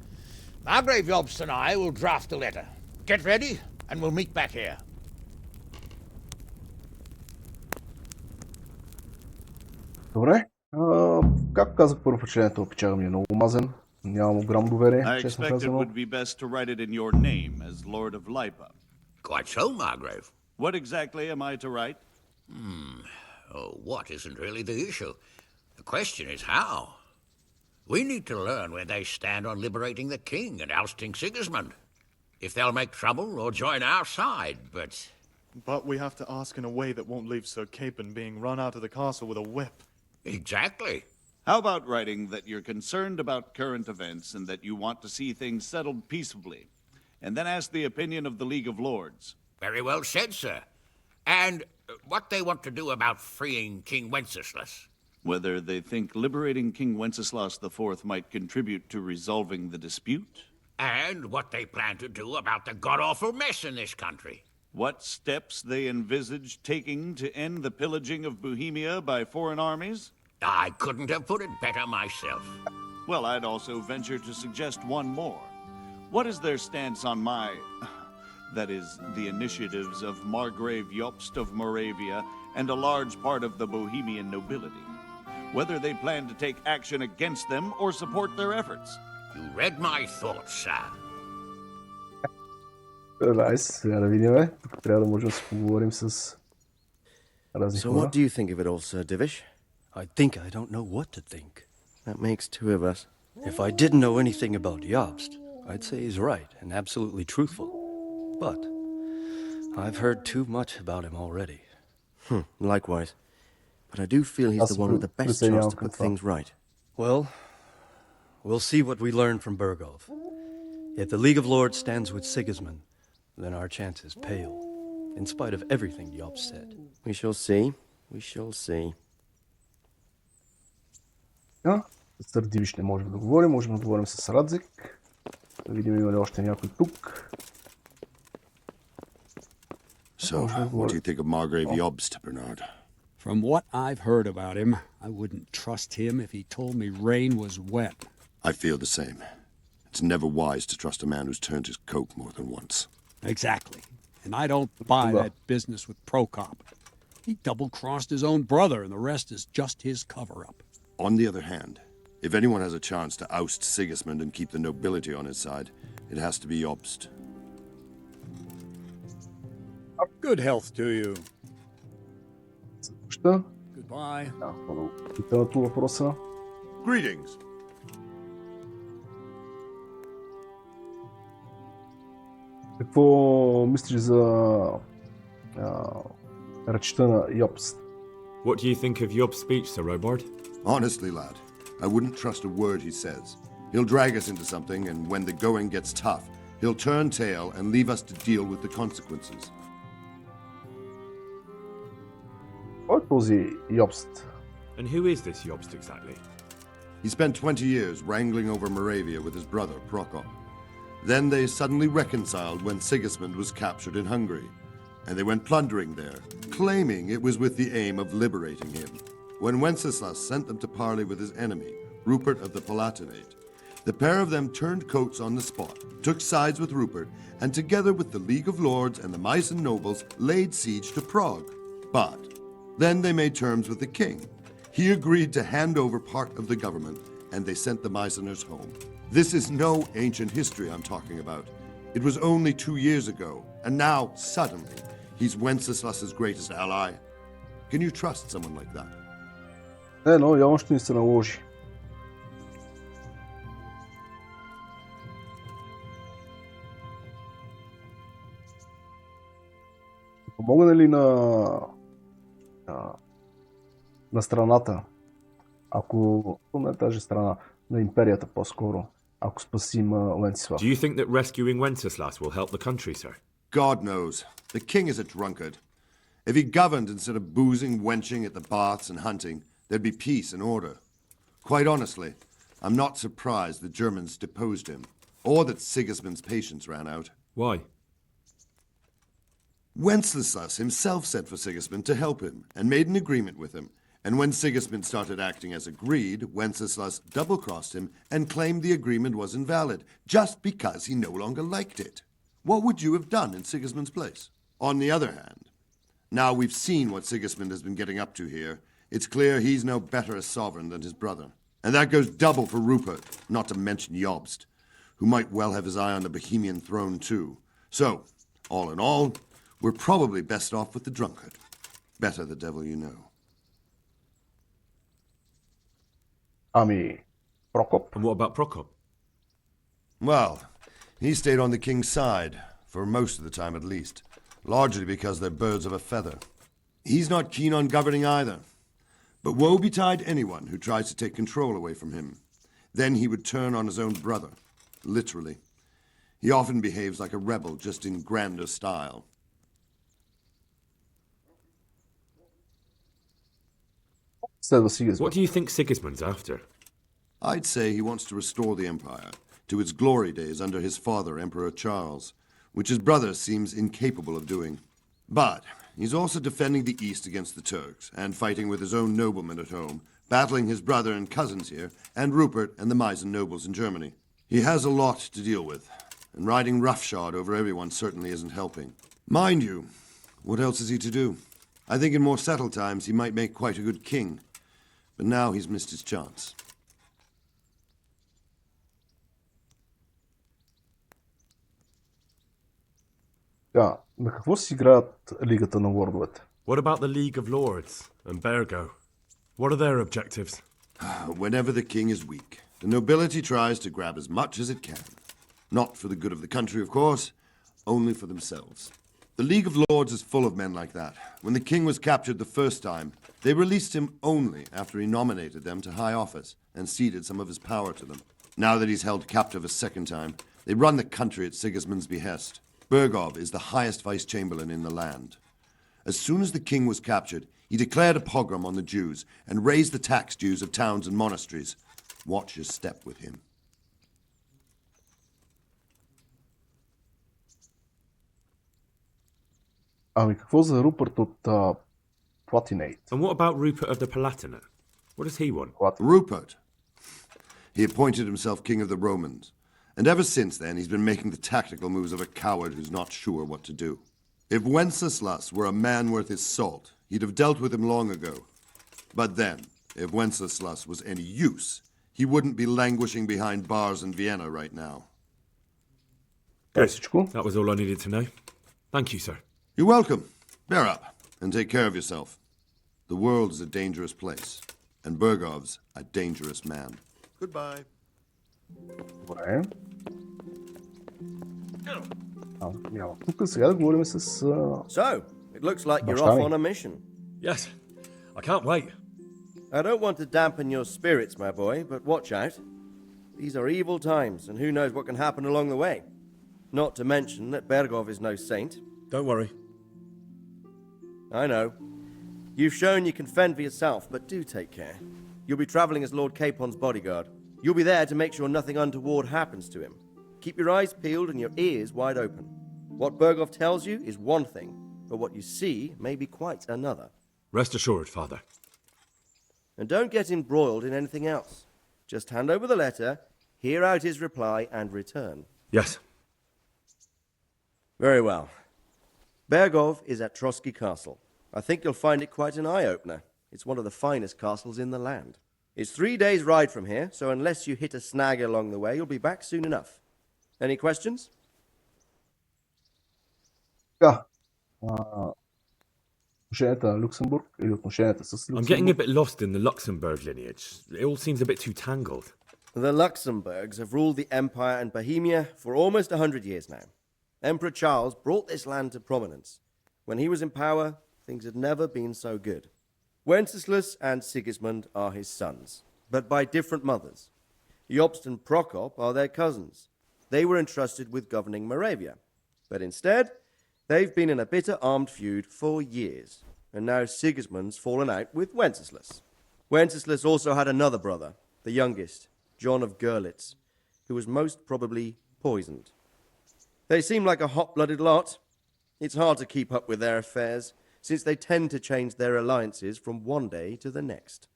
Margrave Jobst and I will draft a letter. Get ready, and we'll meet back here. Добре. Както казах, първо впечатлението на печага ми е много омазен. Нямам огромно доверие, честно it казано. would be best to write it in your name as Lord of Lipa. Quite so, Margrave. What exactly am I to write? Oh, what isn't really the issue. The question is how. We need to learn where they stand on liberating the king and ousting Sigismund. If they'll make trouble or join our side, but... But we have to ask in a way that won't leave Sir Capon being run out of the castle with a whip. Exactly. How about writing that you're concerned about current events and that you want to see things settled peaceably, and then ask the opinion of the League of Lords? Very well said, sir. And what they want to do about freeing King Wenceslas. Whether they think liberating King Wenceslas IV might contribute to resolving the dispute? And what they plan to do about the god-awful mess in this country. What steps they envisage taking to end the pillaging of Bohemia by foreign armies? I couldn't have put it better myself. Well, I'd also venture to suggest one more. What is their stance on that is, the initiatives of Margrave Jobst of Moravia and a large part of the Bohemian nobility? Whether they plan to take action against them or support their efforts? You read my thoughts, sir. Найс, сега да видим. Тук трябва да можем да се поговорим с разни So хора. what do you think of it all, Sir Divish? I think I don't know what to think. That makes two of us. If I didn't know anything about Jobst, I'd say he's right and absolutely truthful. But I've heard too much about him already. Likewise. But I do feel he's the one with the best chance to put things right. Well, we'll see what we learn from Bergov. If the League of Lords stands with Sigismund, then our chance is pale, in spite of everything Jobst said. We shall see. We shall see. С Сър Дивиш не можем да говорим. Можем да говорим с Радзик. Да видим има ли още някой тук. So, what do you think of Margrave Jobst, Bernard? From what I've heard about him, I wouldn't trust him if he told me rain was wet. I feel the same. It's never wise to trust a man who's turned his coat more than once. Exactly. And I don't buy that business with Prokop. He double-crossed his own brother, and the rest is just his cover-up. On the other hand, if anyone has a chance to oust Sigismund and keep the nobility on his side, it has to be Jobst. Good health to you. Goodbye. Greetings. Какво мислиш за речта на Йобст? What do you think of Job's speech, Sir Robard? Honestly, lad, I wouldn't trust a word he says. He'll drag us into something, and when the going gets tough, he'll turn tail and leave us to deal with the consequences. Кой е този Йобст? And who is this Jobst exactly? He spent 20 years wrangling over Moravia with his brother, Prokop. Then they suddenly reconciled when Sigismund was captured in Hungary, and they went plundering there, claiming it was with the aim of liberating him. When Wenceslas sent them to parley with his enemy, Rupert of the Palatinate. The pair of them turned coats on the spot, took sides with Rupert, and together with the League of Lords and the Myson nobles laid siege to Prague. But then they made terms with the king. He agreed to hand over part of the government, and they sent the Mysoners home. This is no ancient history I'm talking about. It was only 2 years ago, and now, suddenly, he's Wenceslas's greatest ally. Can you trust someone like that? Но явно ще ни се наложи. Помогне ли на страната, ако не тази страна, на империята по-скоро, ако спасим Венцислав? Do you think that rescuing Wenceslas will help the country, sir? God knows. The king is a drunkard. If he governed instead of boozing, wenching at the baths and hunting, there'd be peace and order. Quite honestly, I'm not surprised the Germans deposed him, or that Sigismund's patience ran out. Why? Wenceslas himself sent for Sigismund to help him, and made an agreement with him. And when Sigismund started acting as agreed, Wenceslas double-crossed him and claimed the agreement was invalid, just because he no longer liked it. What would you have done in Sigismund's place? On the other hand, now we've seen what Sigismund has been getting up to here, it's clear he's no better a sovereign than his brother. And that goes double for Rupert, not to mention Jobst, who might well have his eye on the Bohemian throne too. So, all in all, we're probably best off with the drunkard. Better the devil you know. Prokop? And what about Prokop? Well, he stayed on the king's side, for most of the time at least, largely because they're birds of a feather. He's not keen on governing either. But woe betide anyone who tries to take control away from him. Then he would turn on his own brother, literally. He often behaves like a rebel, just in grander style. What do you think Sigismund's after? I'd say he wants to restore the empire to its glory days under his father, Emperor Charles, which his brother seems incapable of doing. But he's also defending the East against the Turks and fighting with his own noblemen at home, battling his brother and cousins here, and Rupert and the Myson nobles in Germany. He has a lot to deal with, and riding roughshod over everyone certainly isn't helping. Mind you, what else is he to do? I think in more settled times he might make quite a good king. But now he's missed his chance. Да, на какво си играят Лигата на лордовете? What about the League of Lords and Bergo? What are their objectives? Whenever the king is weak, the nobility tries to grab as much as it can. Not for the good of the country, of course, only for themselves. The League of Lords is full of men like that. When the king was captured the first time, they released him only after he nominated them to high office and ceded some of his power to them. Now that he's held captive a second time, they run the country at Sigismund's behest. Bergov is the highest vice-chamberlain in the land. As soon as the king was captured, he declared a pogrom on the Jews and raised the tax dues of towns and monasteries. Watch your step with him. Какво за Рупърт от Palatinate? And what about Rupert of the Palatinate? What does he want? Rupert. He appointed himself king of the Romans. And ever since then, he's been making the tactical moves of a coward who's not sure what to do. If Wenceslas were a man worth his salt, he'd have dealt with him long ago. But then, if Wenceslas was any use, he wouldn't be languishing behind bars in Vienna right now. Good. That was all I needed to know. Thank you, sir. You're welcome. Bear up, and take care of yourself. The world is a dangerous place, and Bergov's a dangerous man. Goodbye. Добре. Тук сега да говорим с... So, it looks like you're баща off ми. on a mission. Yes, I can't wait. I don't want to dampen your spirits, my boy, but watch out. These are evil times, and who knows what can happen along the way. Not to mention that Bergov is no saint. Don't worry. I know. You've shown you can fend for yourself, but do take care. You'll be travelling as Lord Capon's bodyguard. You'll be there to make sure nothing untoward happens to him. Keep your eyes peeled and your ears wide open. What Bergov tells you is one thing, but what you see may be quite another. Rest assured, Father. And don't get embroiled in anything else. Just hand over the letter, hear out his reply, and return. Yes. Very well. Bergov is at Trotsky Castle. I think you'll find it quite an eye-opener. It's one of the finest castles in the land. It's 3 days' ride from here, so unless you hit a snag along the way, you'll be back soon enough. Any questions? Така. Отношенията на Люксембург или отношенията с Люксембург? I'm getting a bit lost in the Luxembourg lineage. It all seems a bit too tangled. The Luxembourgs have ruled the Empire and Bohemia for almost 100 years now. Emperor Charles brought this land to prominence. When he was in power, things had never been so good. Wenceslas and Sigismund are his sons, but by different mothers. Jobst and Prokop are their cousins. They were entrusted with governing Moravia, but instead, they've been in a bitter armed feud for years, and now Sigismund's fallen out with Wenceslas. Wenceslas also had another brother, the youngest, John of Görlitz, who was most probably poisoned. They seem like a hot-blooded lot. It's hard to keep up with their affairs, since they tend to change their alliances from one day to the next.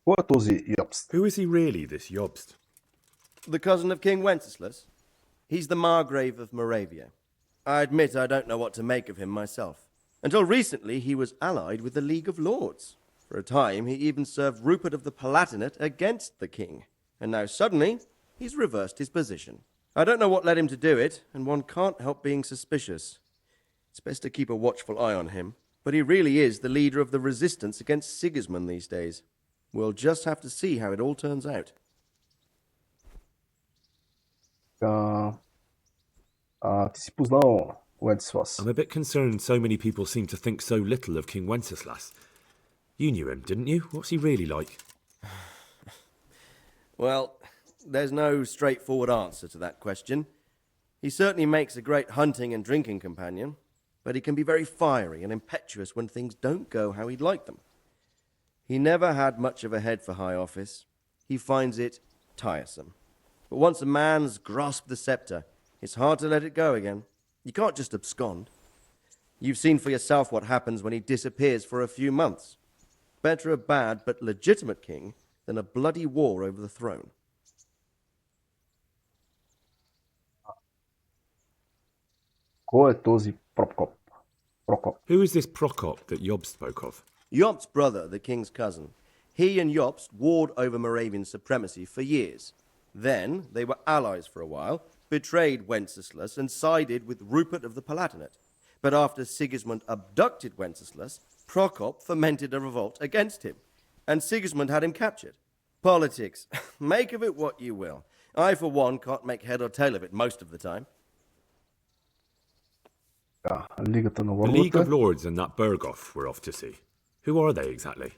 Кой е този Йобст? Who is he really, this Jobst? The cousin of King Wenceslas. He's the Margrave of Moravia. I admit I don't know what to make of him myself. Until recently, he was allied with the League of Lords. For a time, he even served Rupert of the Palatinate against the king. And now suddenly, he's reversed his position. I don't know what led him to do it, and one can't help being suspicious. It's best to keep a watchful eye on him, but he really is the leader of the resistance against Sigismund these days. We'll just have to see how it all turns out. Ти си познал Wenceslas. I'm a bit concerned so many people seem to think so little of King Wenceslas. You knew him, didn't you? What's he really like? Well, there's no straightforward answer to that question. He certainly makes a great hunting and drinking companion, but he can be very fiery and impetuous when things don't go how he'd like them. He never had much of a head for high office. He finds it tiresome. But once a man's grasped the scepter, it's hard to let it go again. You can't just abscond. You've seen for yourself what happens when he disappears for a few months. Better a bad but legitimate king than a bloody war over the throne. Кой е този Прокоп? Who is this Prokop that Jobst spoke of? Jobst's brother, the king's cousin. He and Jobst warred over Moravian supremacy for years. Then they were allies for a while, betrayed Wenceslas and sided with Rupert of the Palatinate. But after Sigismund abducted Wenceslas, Prokop fomented a revolt against him, and Sigismund had him captured. Politics. Make of it what you will. I, for one, can't make head or tail of it most of the time. The League of Lords and that Berghoff we're off to see. Who are they exactly?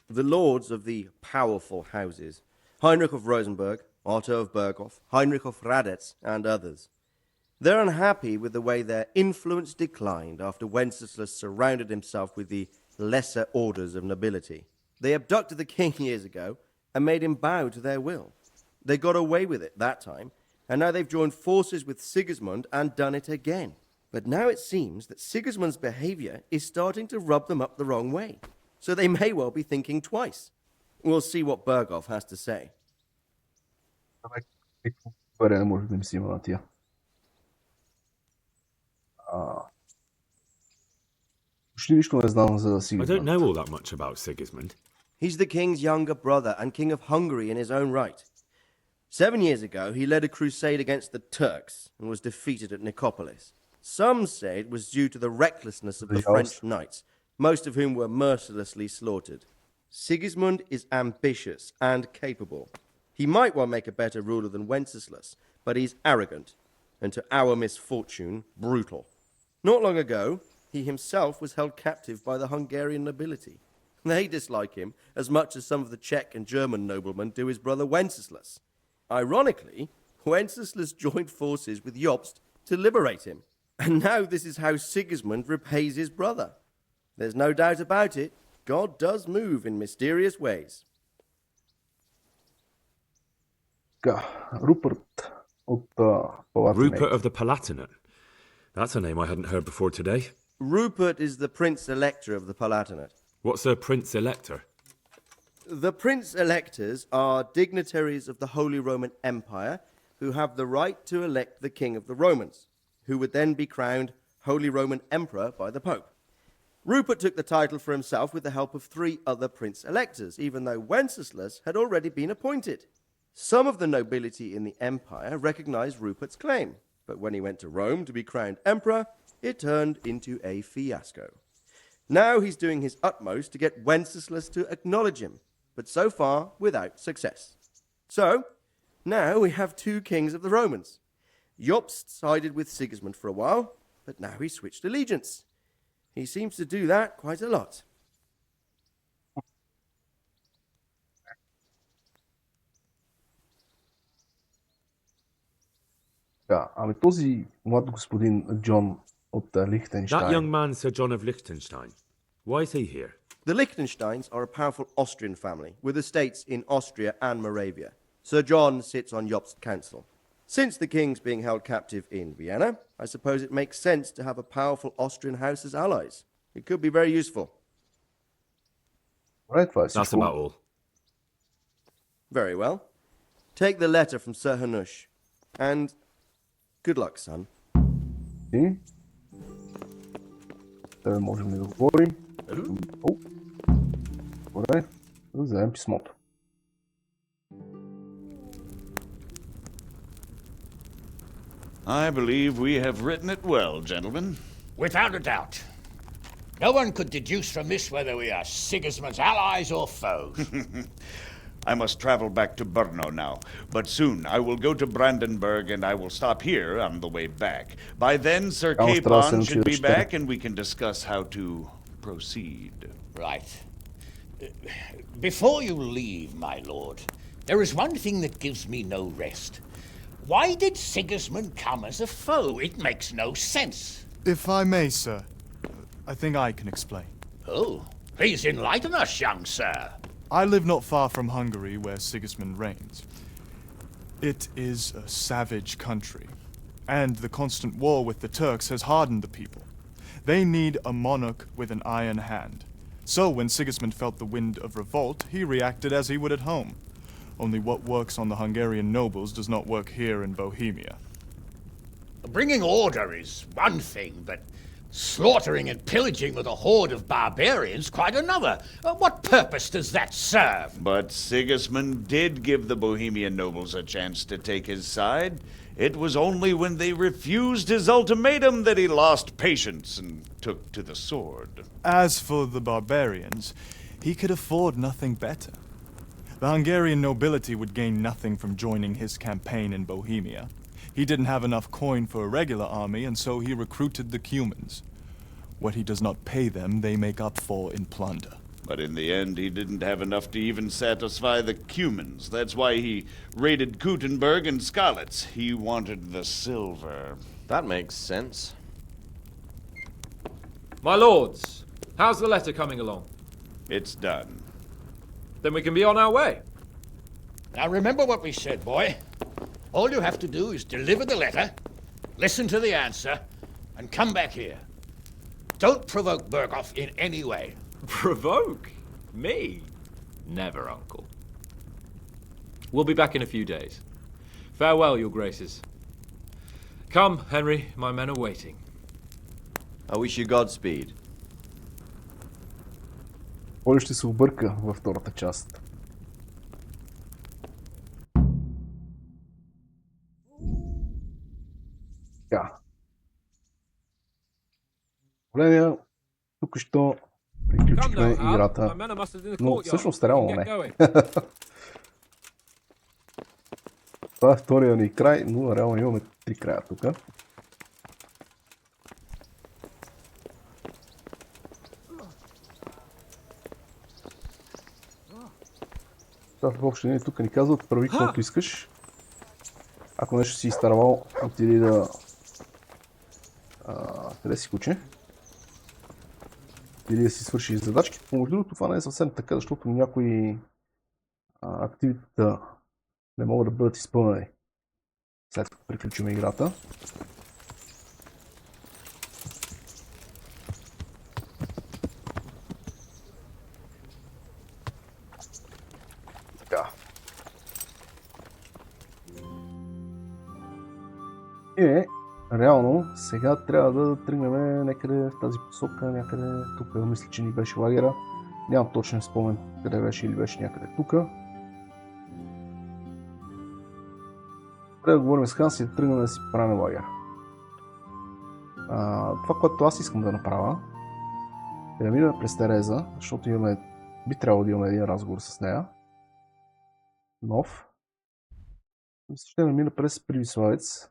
The lords of the powerful houses. Heinrich of Rosenberg, Otto of Berghoff, Heinrich of Radetz, and others. They're unhappy with the way their influence declined after Wenceslas surrounded himself with the lesser orders of nobility. They abducted the king years ago and made him bow to their will. They got away with it that time, and now they've joined forces with Sigismund and done it again. But now it seems that Sigismund's behavior is starting to rub them up the wrong way. So they may well be thinking twice. We'll see what Berghoff has to say. I don't know all that much about Sigismund. He's the king's younger brother and king of Hungary in his own right. 7 years ago, he led a crusade against the Turks and was defeated at Nicopolis. Some say it was due to the recklessness of the French knights, most of whom were mercilessly slaughtered. Sigismund is ambitious and capable. He might well make a better ruler than Wenceslas, but he's arrogant, and to our misfortune, brutal. Not long ago, he himself was held captive by the Hungarian nobility. They dislike him as much as some of the Czech and German noblemen do his brother Wenceslas. Ironically, Wenceslas joined forces with Jobst to liberate him. And now this is how Sigismund repays his brother. There's no doubt about it. God does move in mysterious ways. Rupert of the Palatinate. That's a name I hadn't heard before today. Rupert is the Prince Elector of the Palatinate. What's a Prince Elector? The prince electors are dignitaries of the Holy Roman Empire who have the right to elect the king of the Romans, who would then be crowned Holy Roman Emperor by the Pope. Rupert took the title for himself with the help of 3 other prince electors, even though Wenceslas had already been appointed. Some of the nobility in the empire recognized Rupert's claim, but when he went to Rome to be crowned emperor, it turned into a fiasco. Now he's doing his utmost to get Wenceslas to acknowledge him, but so far without success. So, now we have 2 kings of the Romans. Jobst sided with Sigismund for a while, but now he's switched allegiance. He seems to do that quite a lot. Да, ами този млад господин Джон от Лихтенштайн. That young man, Sir John of Liechtenstein. Why is he here? The Liechtensteins are a powerful Austrian family with estates in Austria and Moravia. Sir John sits on Jobst's council. Since the king's being held captive in Vienna, I suppose it makes sense to have a powerful Austrian house as allies. It could be very useful. Right, that's about all. Very well. Take the letter from Sir Hanush. And good luck, son. И можем ли да говорим? Добре, да вземем писмото. I believe we have written it well, gentlemen. Without a doubt. No one could deduce from this whether we are Sigismund's allies or foes. I must travel back to Brno now, but soon I will go to Brandenburg and I will stop here on the way back. By then, Sir Capon should be back and we can discuss how to proceed. Right. Before you leave, my lord, there is one thing that gives me no rest. Why did Sigismund come as a foe? It makes no sense. If I may, sir, I think I can explain. Oh, please enlighten us, young sir. I live not far from Hungary, where Sigismund reigns. It is a savage country, and the constant war with the Turks has hardened the people. They need a monarch with an iron hand. So when Sigismund felt the wind of revolt, he reacted as he would at home. Only what works on the Hungarian nobles does not work here in Bohemia. Bringing order is one thing, but slaughtering and pillaging with a horde of barbarians quite another. What purpose does that serve? But Sigismund did give the Bohemian nobles a chance to take his side. It was only when they refused his ultimatum that he lost patience and took to the sword. As for the barbarians, he could afford nothing better. The Hungarian nobility would gain nothing from joining his campaign in Bohemia. He didn't have enough coin for a regular army, and so he recruited the Cumans. What he does not pay them, they make up for in plunder. But in the end, he didn't have enough to even satisfy the Cumans. That's why he raided Kuttenberg and Skalitz. He wanted the silver. That makes sense. My lords, how's the letter coming along? It's done. Then we can be on our way. Now remember what we said, boy. All you have to do is deliver the letter, listen to the answer, and come back here. Don't provoke Berghoff in any way. Provoke? Me? Never, Uncle. We'll be back in a few days. Farewell, your graces. Come, Henry, my men are waiting. I wish you Godspeed. Кой ще се обърка във втората част? Така. Големия, тук що приключихме играта, но всъщност реално не. Това е втория ни край, но реално имаме 3 края тук. В общи линии тук ни казват, прави каквото искаш. Ако нещо си изтървал, отиди да... къде си, куче? Или да си свършиш задачки. Помежду другото, това не е съвсем така, защото някои активитета не могат да бъдат изпълнени след като приключим играта. Реално, сега трябва да тръгнем някъде в тази посока, някъде тук, мисля, че ни беше лагера. Нямам точен спомен къде беше или беше някъде тук. Трябва да говорим с Ханс и да тръгнем да си правим лагер. Това, което аз искам да направя, е да минем през Тереза, защото би трябвало да имаме един разговор с нея. Нов. Мисля, ще да мина през Привиславец.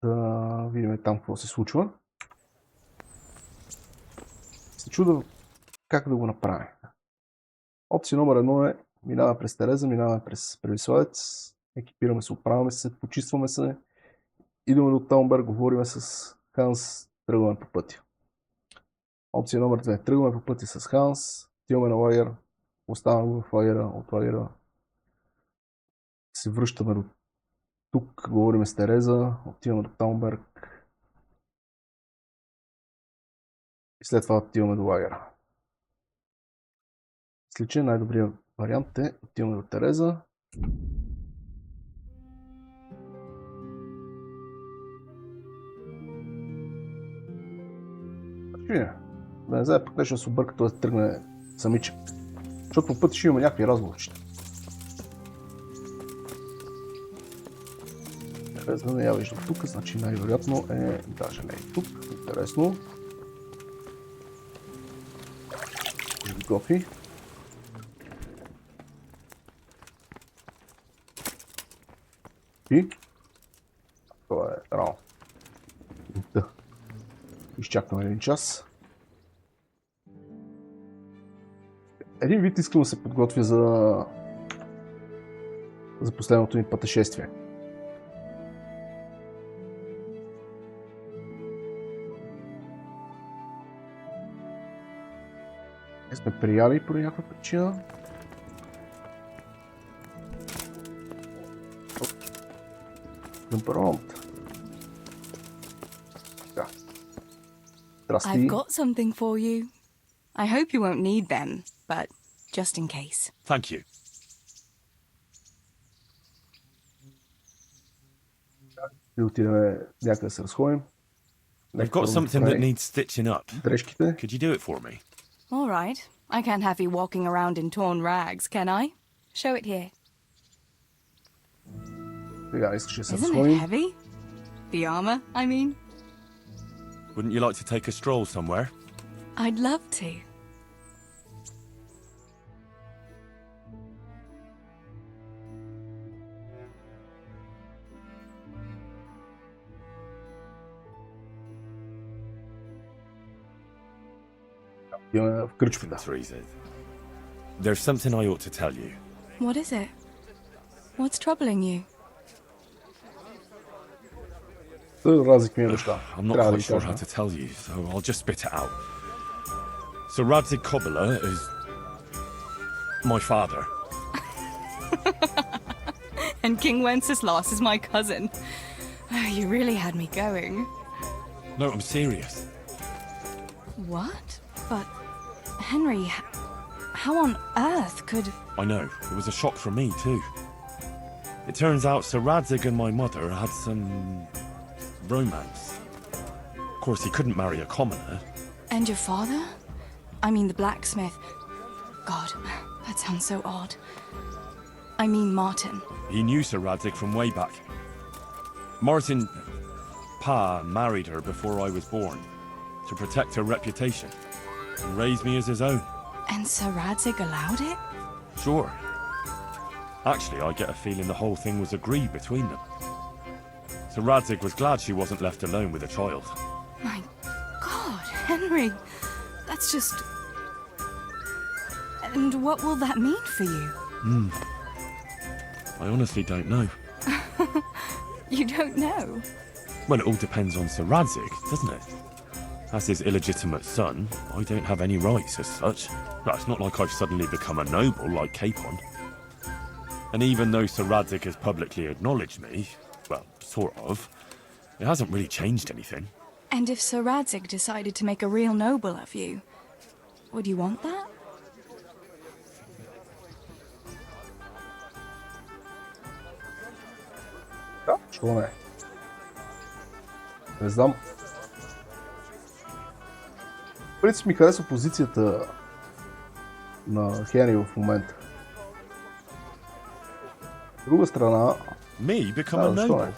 Да видим там какво се случва. Се чудя как да го направим. Опция номер 1 е минаваме през Тереза, минаваме през Привиславец, екипираме се, оправяме се, почистваме се, идваме до Таунберг, говориме с Ханс, тръгваме по пътя. Опция номер 2. Тръгваме по пътя с Ханс, отиваме на лагер, оставаме го в лагера, от лагера се връщаме до тук, говорим с Тереза, отиваме до Таунберг и след това отиваме до лагера. Мисля, че най-добрият вариант е отиваме до Тереза. Да не знае пък нещо да се обърка, той да тръгне самичък. Защото по пъти ще имаме някакви разговорчета. Тереза не я виждам тук, значи най-вероятно е даже не е тук. Интересно. Ще ги готви. И това е рано. Да. Изчакваме един час. Един вид искам да се подготвя за последното ми пътешествие. Ние сме прияли по някаква причина. I've got something for you. I hope you won't need them, but just in case. Thank you. И отидем някъде да се разходим. I've got something that needs stitching up. Дрежките. Could you do it for me? All right. I can't have you walking around in torn rags, can I? Show it here. Сега искаш да се Isn't разходим. it heavy? The armor, I mean. Wouldn't you like to take a stroll somewhere? I'd love to. В кръчмата. There's something I ought to tell you. What is it? What's troubling you? I'm not quite sure how to tell you, so I'll just spit it out. So Radzig Kobyla is my father. And King Wenceslas is my cousin. Oh, you really had me going. No, I'm serious. What? But, Henry, how on earth could... I know, it was a shock for me too. It turns out Sir Radzig and my mother had some romance. Of course, he couldn't marry a commoner. And your father? I mean the blacksmith. God, that sounds so odd. I mean Martin. He knew Sir Radzig from way back. Martin, Pa, married her before I was born to protect her reputation and raise me as his own. And Sir Radzig allowed it? Sure. Actually, I get a feeling the whole thing was agreed between them. Sir Radzig was glad she wasn't left alone with a child. My God, Henry, that's just... And what will that mean for you? I honestly don't know. You don't know? Well, it all depends on Sir Radzig, doesn't it? As his illegitimate son, I don't have any rights as such. Well, it's not like I've suddenly become a noble like Capon. And even though Sir Radzig has publicly acknowledged me, well, sort of, it hasn't really changed anything. And if Sir Radzig decided to make a real noble of you, would you want that? Да, що не. Не знам. В принцип ми харесва позицията на Хенри в момента. С друга страна... Me become a noble?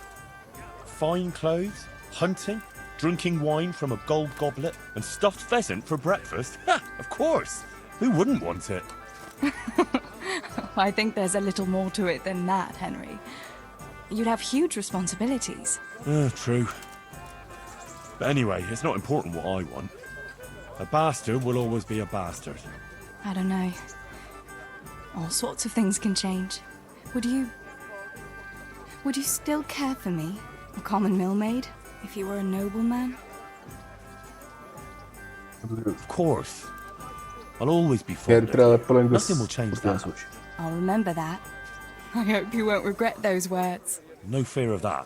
Fine clothes, hunting, drinking wine from a gold goblet, and stuffed pheasant for breakfast? Ha! Of course! Who wouldn't want it? I think there's a little more to it than that, Henry. You'd have huge responsibilities. True. But anyway, it's not important what I want. A bastard will always be a bastard. I don't know. All sorts of things can change. Would you still care for me, a common millmaid, if you were a nobleman? Of course. I'll always be fond of you. Nothing will change that. I'll remember that. I hope you won't regret those words. No fear of that.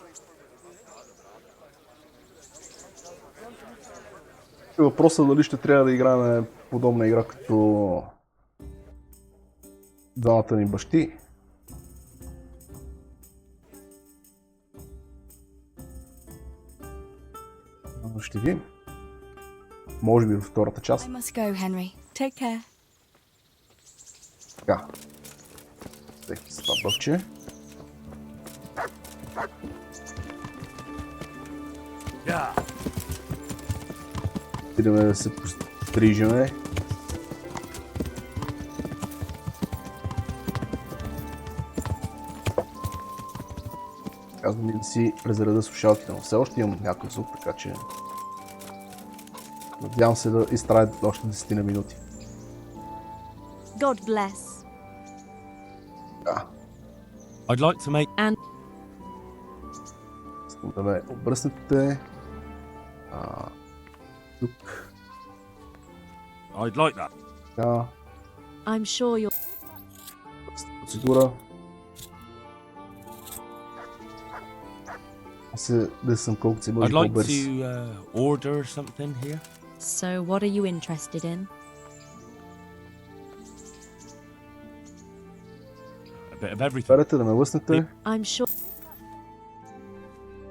Въпросът дали ще трябва да играем подобна игра като двамата ни бащи. Ще видим. Може би във втората част. I must go, Henry. Take care. Така. Всеки с това бъвче. Идеме да се пострижеме. Казвам ми да си презареда слушалките, но все още имам някакъв звук, така че надявам се да изтрая още 10 на минути. God bless. Да. I'd like to make... And... Искам да ме обръснете. Тук. I'd like that. Така. I'm sure you're... Процедура. Да съм колкото се може по-бърз. I'd like to order something here. So what are you interested in? A bit of everything. Старате да ме лъснете. I'm sure...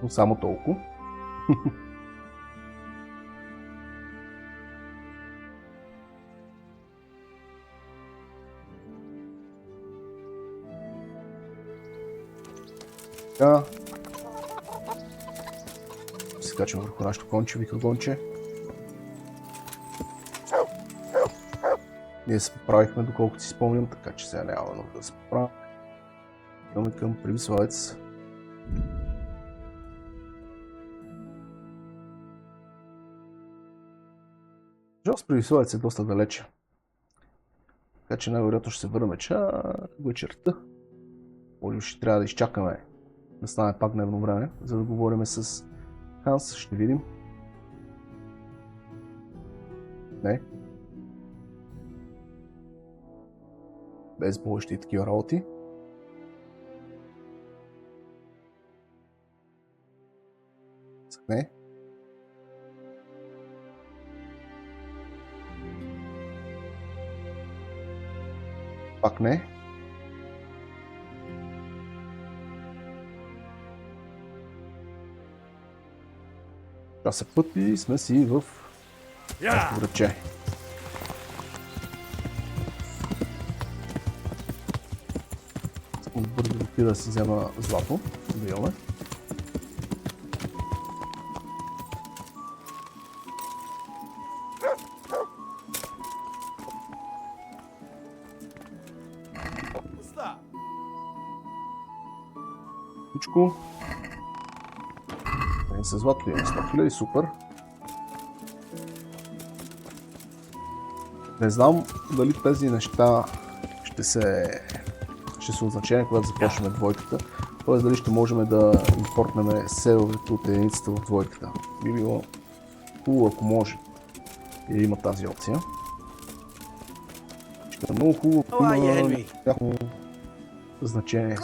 Но само толкова. Така. Се качвам върху нашото конче, вика гонче. Ние се поправихме, доколкото си спомням, така че сега няма много да се поправим. Идваме към Привиславец. Жалост, Привиславец е доста далече. Така че най-вероятно ще се върнем вечерта. Може би ще трябва да изчакаме да стане пак дневно време, за да говорим с Ханс. Ще видим. Не. Без повече и такива работи. Не. Пак не. Часа път и сме си в връче. Искам бързо да си взема злато. Да имаме. Всичко. С злато имаме 100 000, супер. Не знам дали тези неща ще са от значение, когато започнем двойката. Т.е. дали ще можем да импортнем сейловете от единицата в двойката. Би било хубаво, ако може. И има тази опция. Ще е много хубаво, ако има някакво значение.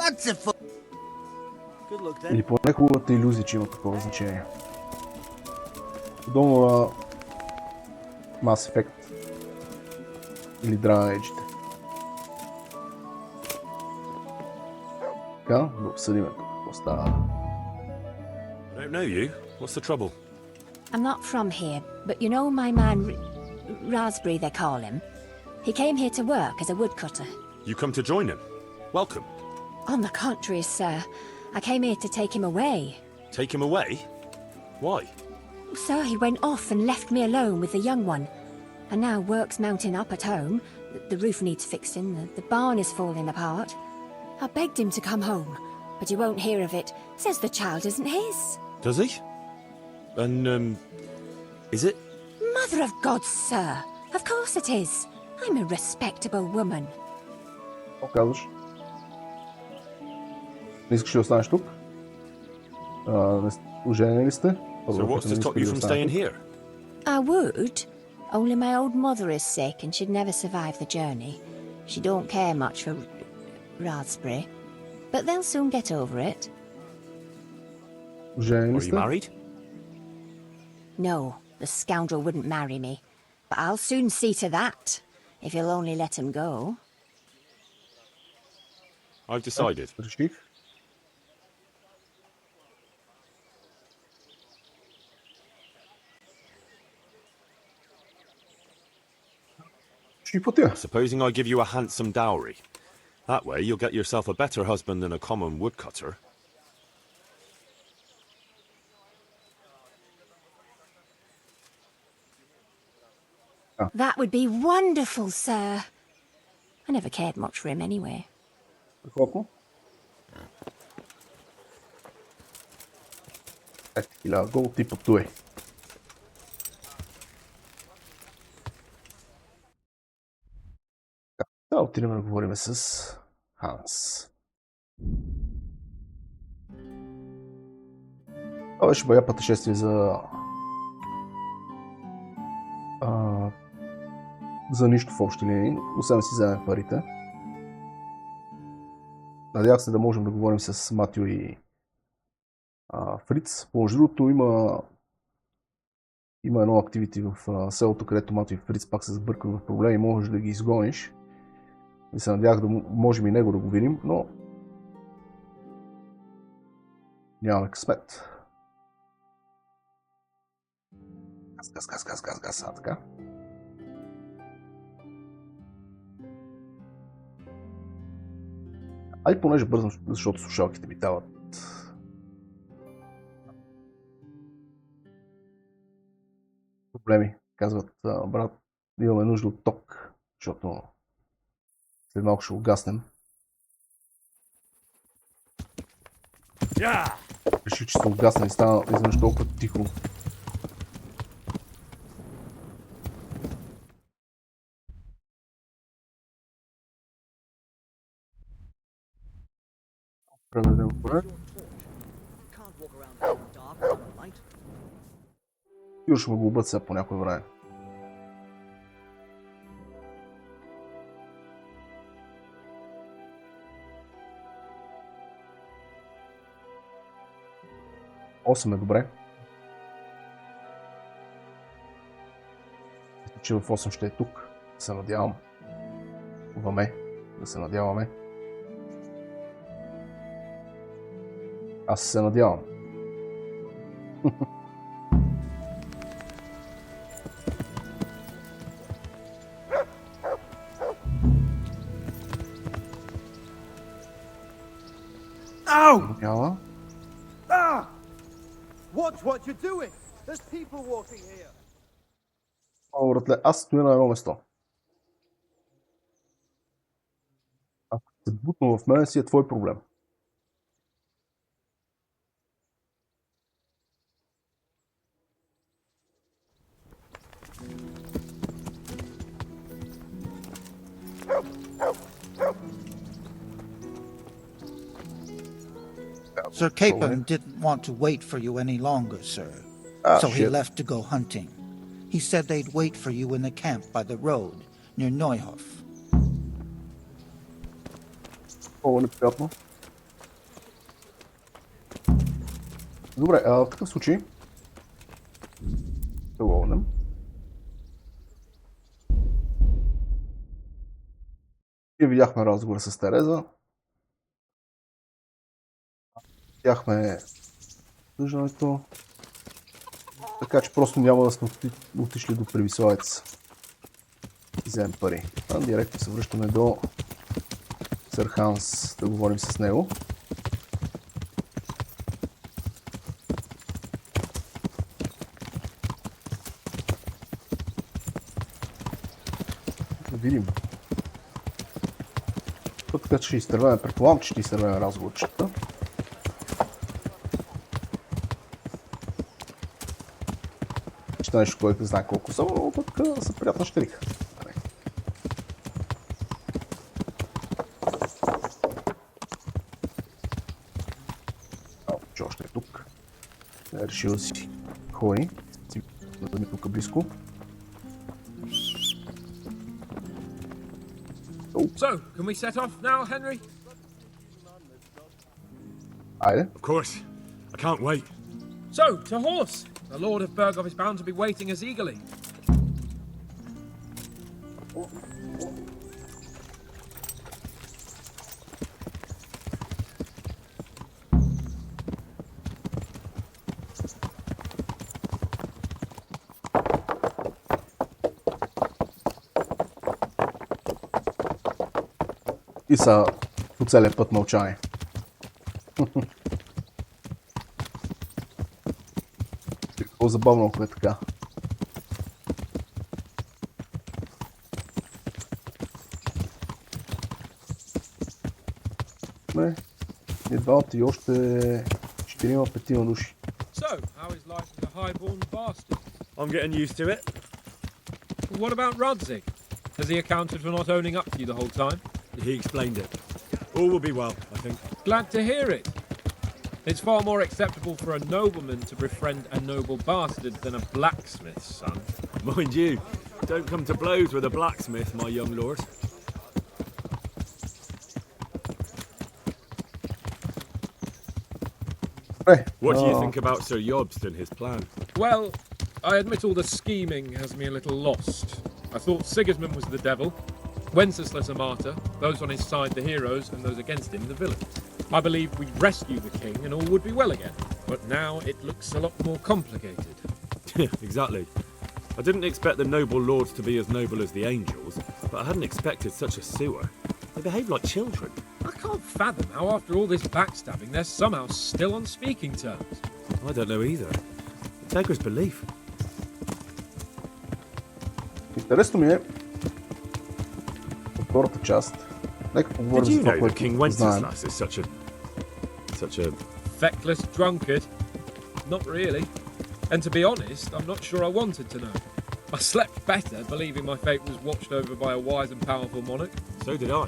Или поне хубавата илюзия, че има такова значение. Подобно на Mass Effect или Dragon Age-ите. Така, да обсъдим какво става. I don't know you. What's the trouble? I'm not from here, but you know my man Raspberry, they call him? He came here to work as a woodcutter. You come to join him? Welcome. On the contrary, sir. I came here to take him away. Take him away? Why? Sir, he went off and left me alone with the young one. And now work's mounting up at home. The roof needs fixing, the barn is falling apart. I begged him to come home, but he won't hear of it. Says the child isn't his. Does he? And, is it? Mother of God, sir. Of course it is. I'm a respectable woman. Какво казваш? Не искаш да останеш тук? Оженени ли сте? So what's to stop you from staying here? I would, only my old mother is sick and she'd never survive the journey. She don't care much for Raspberry, but they'll soon get over it. Оженени ли Are сте? you married? No, the scoundrel wouldn't marry me, but I'll soon see to that, if you'll only let him go. I've decided. Реших. Supposing I give you a handsome dowry. That way you'll get yourself a better husband than a common woodcutter. That would be wonderful, sir. I never cared much for him anyway. Колко? 5000 голд и пътуе. Да, отидем да говорим с Ханс. Това беше бая пътешествие за нищо в общи линии, освен да си вземем парите. Надявах се да можем да говорим с Матио и Фриц. Помежду другото има едно активити в селото, където Матио и Фриц пак се сбъркат в проблеми и можеш да ги изгониш. И се надявах да можем и него да го видим, но нямаме късмет. Газ, така. Ай, понеже бързам, защото слушалките ми дават проблеми. Казват, брат, имаме нужда от ток, защото след малко ще угаснем. Реших, че се угасна и стана изведнъж толкова тихо. Преведем поред. И ще ме го обът сега по някое време. Осем е добре. Мисля, че в 8 ще е тук. Да се надявам. Да се надяваме. Аз се надявам. Ow! Ah! Watch what you're doing! There's people walking here! Братле, аз стоя на едно место. Ако се бутна в мен, си е твой проблем. Sir Capon didn't want to wait for you any longer, sir. So he left to go hunting. He said they'd wait for you in the camp by the road, near Neuhof. Много неприятно. Добре, в такъв случай да го огнем. И видяхме разговора с Тереза. Видяхме съждането. Така че просто няма да сме отишли до Превиславец. Вземем пари. Директно се връщаме до Сър Ханс да говорим с него. Да видим. Така че ще изтърваме, предполагам, че ще изтърваме разговорчета. Че нещо, който знае колко са, но пък са приятна щрика. Че още е тук. Решил да си ходи. Да ми тук близко. So, can we set off now, Henry? Айде. Of course. I can't wait. So, to horse! The Lord of Burgov is bound to be waiting us eagerly. И са по целия път мълчание. Какво забавно, ако е така. Не, едва и още 4-5 души. So, how is life as a high-born bastard? I'm getting used to it. What about Rudzig? Has he accounted for not owning up to you the whole time? He explained it. All will be well, I think. Glad to hear it. It's far more acceptable for a nobleman to befriend a noble bastard than a blacksmith's son. Mind you, don't come to blows with a blacksmith, my young lord. What do you think about Sir Jobst and his plan? Well, I admit all the scheming has me a little lost. I thought Sigismund was the devil, Wenceslas a martyr, those on his side the heroes, and those against him the villains. I believed we'd rescue the king and all would be well again, but now it looks a lot more complicated. Exactly. I didn't expect the noble lords to be as noble as the angels, but I hadn't expected such a sewer. They behave like children. I can't fathom how after all this backstabbing they're somehow still on speaking terms. I don't know either. It beggars belief. Интересно ми е от втората част. Нека поговорим за това, което King Wenceslas is such a feckless drunkard? Not really. And to be honest, I'm not sure I wanted to know. I slept better believing my fate was watched over by a wise and powerful monarch. So did I.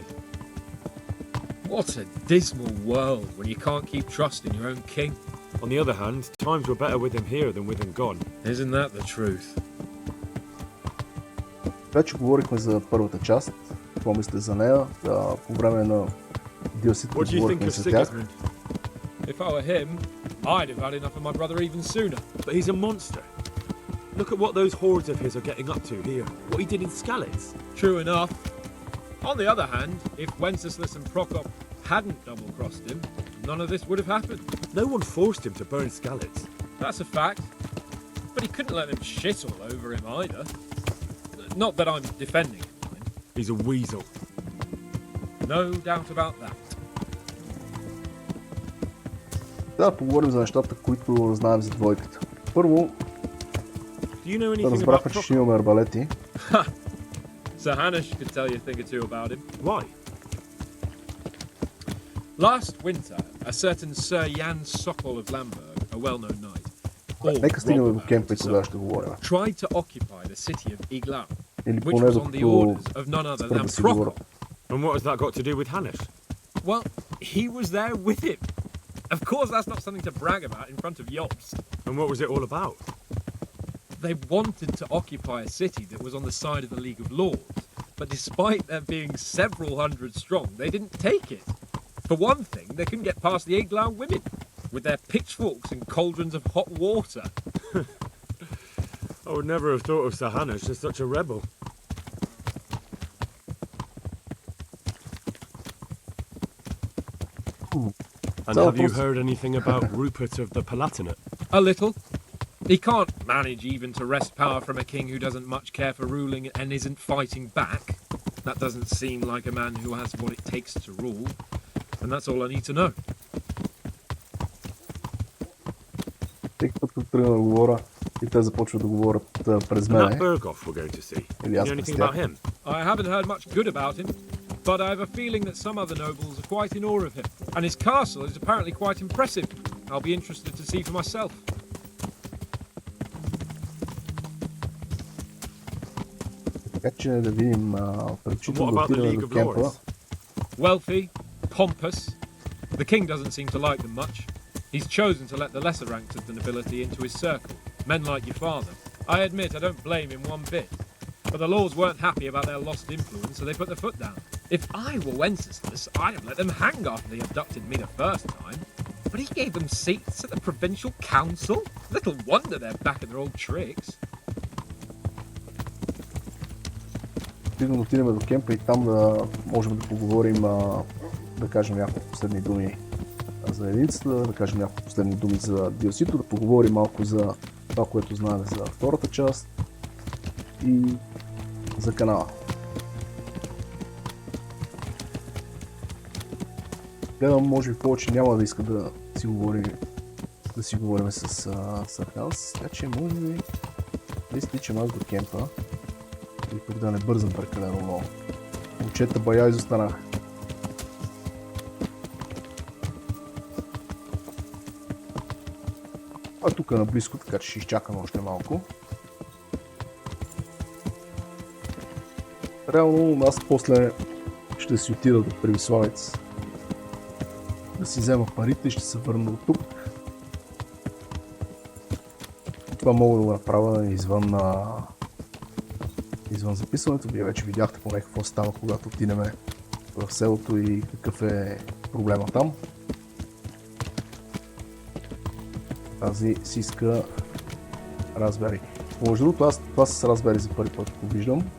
What a dismal world when you can't keep trust in your own king. On the other hand, times were better with him here than with him gone. Isn't that the truth? Вече говорихме за първата част. Какво мислите за нея? По време на DLC-то говорихме за тях. If I were him, I'd have had enough of my brother even sooner. But he's a monster. Look at what those hordes of his are getting up to here. What he did in Skalitz. True enough. On the other hand, if Wenceslas and Prokop hadn't double-crossed him, none of this would have happened. No one forced him to burn Skalitz. That's a fact. But he couldn't let them shit all over him either. Not that I'm defending him. He's a weasel. No doubt about that. Да, поговорим за нещата, които знаем за двойката. Първо, разбрахме, че ще имаме арбалети. Sir Hanush could tell you a thing or two about him. Why? Last winter, a certain Sir Jan Sokol of Lamberg, a well-known knight, Нека стигнем до кемпа и тогава ще говорим. tried to occupy the city of Igla, Или which поне was on the orders of none other than Prokop. And what has that got to do with Hanush? Well, he was there with him. Of course, that's not something to brag about in front of Jobst. And what was it all about? They wanted to occupy a city that was on the side of the League of Lords, but despite there being several hundred strong, they didn't take it. For one thing, they couldn't get past the Iglau women, with their pitchforks and cauldrons of hot water. I would never have thought of Sir Hanush as such a rebel. And have you heard anything about Rupert of the Palatinate? A little. He can't manage even to wrest power from a king who doesn't much care for ruling and isn't fighting back. That doesn't seem like a man who has what it takes to rule. And that's all I need to know. Тъй като тръгна да говоря и те започват да говорят през And мене. that Berghoff we're going to see. Или You аз know през anything тях. about him? I haven't heard much good about him, but I have a feeling that some other nobles are quite in awe of him. And his castle is apparently quite impressive. I'll be interested to see for myself. Така че да видим, предпочитам да отидем до кемпа. Wealthy, pompous. The king doesn't seem to like them much. He's chosen to let the lesser ranks of the nobility into his circle, men like your father. I admit I don't blame him one bit. But the lords weren't happy about their lost influence, so they put their foot down. If I were Wenceslas, I'd have let them hang after they abducted me the first time. But he gave them seats at the provincial council? Little wonder they're back in their old tricks. Стигна да отидем до кемпа и там да можем да поговорим, да кажем няколко последни думи за единицата, да кажем няколко последни думи за DLC-то, да поговорим малко за това, което знаем за втората част и за канала. Гледам, може би повече няма да иска да си говорим с Арханс, така че може би да изтичам аз до кемпа и пък да не бързам прекалено много. Момчета бая изостанах. А тук е наблизко, така че ще изчакам още малко. Реално аз после ще си отида до Превиславец, да си взема парите и ще се върна от тук. Това мога да го направя извън записването. Вие вече видяхте поне какво става, когато отидем в селото и какъв е проблема там. Тази си иска Raspberry. Между другото, аз това с Raspberry за първи път го виждам.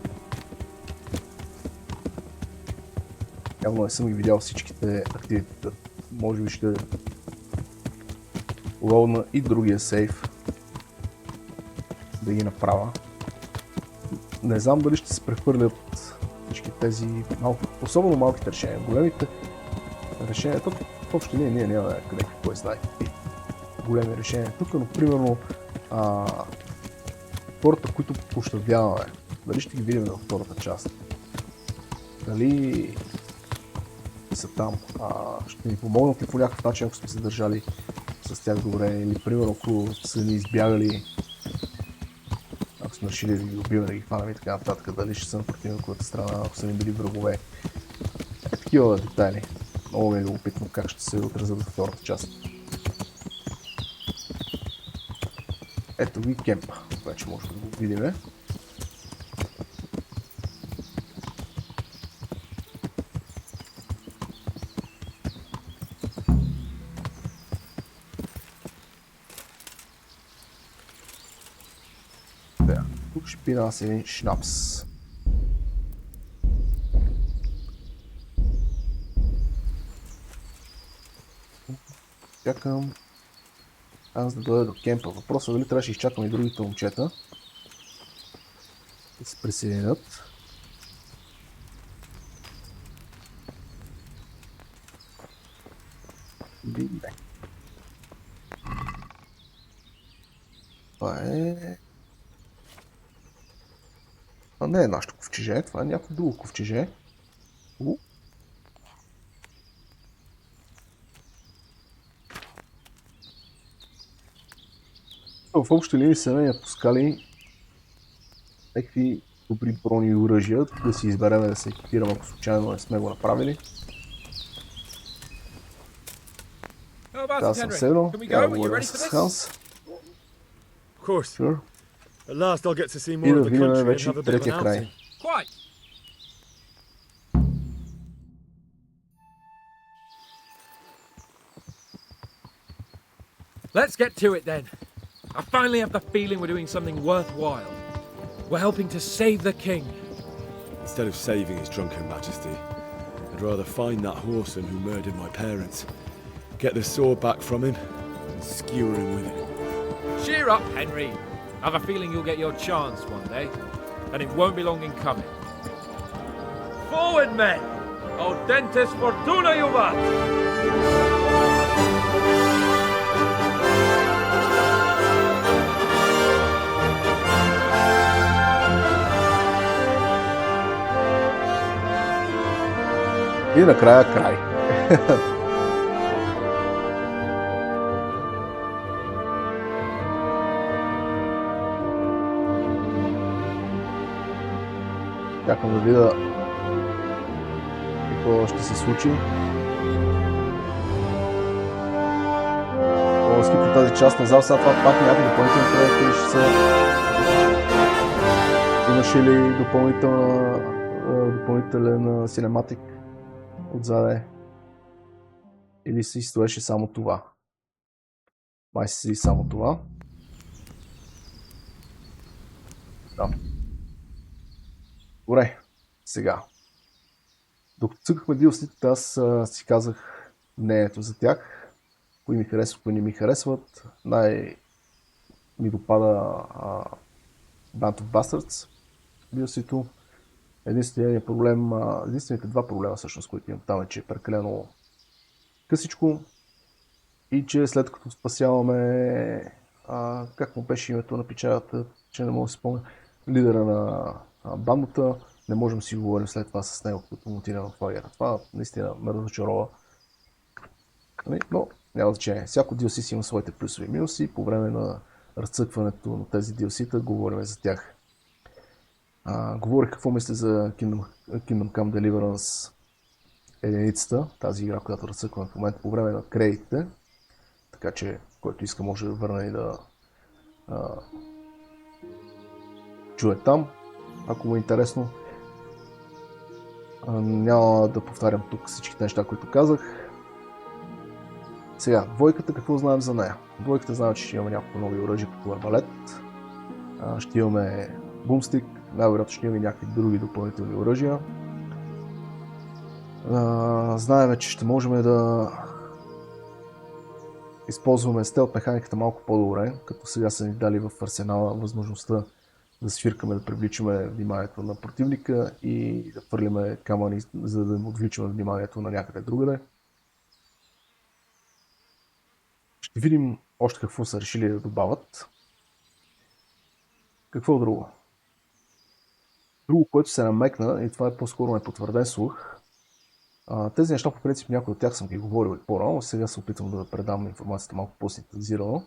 Явно не съм ги видял всичките активитета. Може би ще лоудна и другия сейф да ги направя. Не знам дали ще се прехвърлят всички тези особено малките решения. Големите решения, тук в общи ние няма къде кой знае големи решения тук, но примерно хората, които пощадяваме, дали ще ги видим във втората част, дали са там, ще ни помогнат ли по някакъв начин, ако сме се държали с тях добре, или примерно ако са ни избягали, ако сме решили да ги убиваме, да ги хванем и така нататък, дали ще са на противниковата страна, ако са ни били врагове. Такива детайли. Много е любопитно как ще се отразят във втората част. Ето ги кемпа, вече може да го видим. Тук ще пина аз един шнапс. Чакам аз да дойда до кемпа. Въпросът е дали трябваше да изчакам и другите момчета да се присъединят. Или не. Това е... Това не е нашето ковчеже, това е някакво друго ковчеже. В общи линии се менят по скали някакви добри брони и оръжия, да си изберем да се екипираме, ако случайно не сме го направили. Аз съм седнал, я говоря с Ханс. Sure. И да видим вече третия край. Let's get to it then. I finally have the feeling we're doing something worthwhile. We're helping to save the king. Instead of saving his drunken majesty, I'd rather find that whoreson who murdered my parents, get the sword back from him, and skewer him with it. Cheer up, Henry. I have a feeling you'll get your chance one day, and it won't be long in coming. Forward, men! Audentes fortuna juvat! И накрая край. Чакам да видя какво ще се случи. Мога да скипна тази част, не знам сега това пак някакви допълнителни проекти ли ще са. Имаше ли допълнителен синематик отзаде? Или си стоеше само това? Май си само това. Да. Добре, сега. Докато цъкахме DLC-те, аз си казах мнението за тях. Кои ми харесват, кои не ми харесват. Ми допада Band of Bastards DLC-то. Единствените два проблема всъщност, които имам там е, че е прекалено късичко и че след като спасяваме как му беше името на печалята, че не мога да си спомня, лидера на бандата, не можем да си говорим след това с него, като му отиде в лагера. Това наистина ме разочарова. Но няма значение. Всяко DLC си има своите плюсови и минуси. По време на разцъкването на тези DLC-та говорим за тях. Говорих какво мисля за Kingdom Come Deliverance единицата, тази игра, която разцъкваме в момента по време на кредитите. Така че, който иска, може да върне и да чуе там, ако му е интересно. Няма да повтарям тук всичките неща, които казах. Сега, двойката, какво знаем за нея? Двойката знаем, че ще имаме някакво нови оръжия, като арбалет. Ще имаме бумстик, най-вероятно ще имаме някакви други допълнителни оръжия. Знаем, че ще можем да използваме стелт механиката малко по-добре, като сега са ни дали в арсенала възможността да свиркаме, да привличаме вниманието на противника и да хвърляме камъни, за да му отвличаме вниманието на някъде другаде. Ще видим още какво са решили да добавят. Какво друго? Друго, което се намекна, и това е по-скоро непотвърден слух. Тези неща, по принцип, някои от тях съм ги говорил и по-рано, сега се опитвам да предам информацията малко по-синтезирано.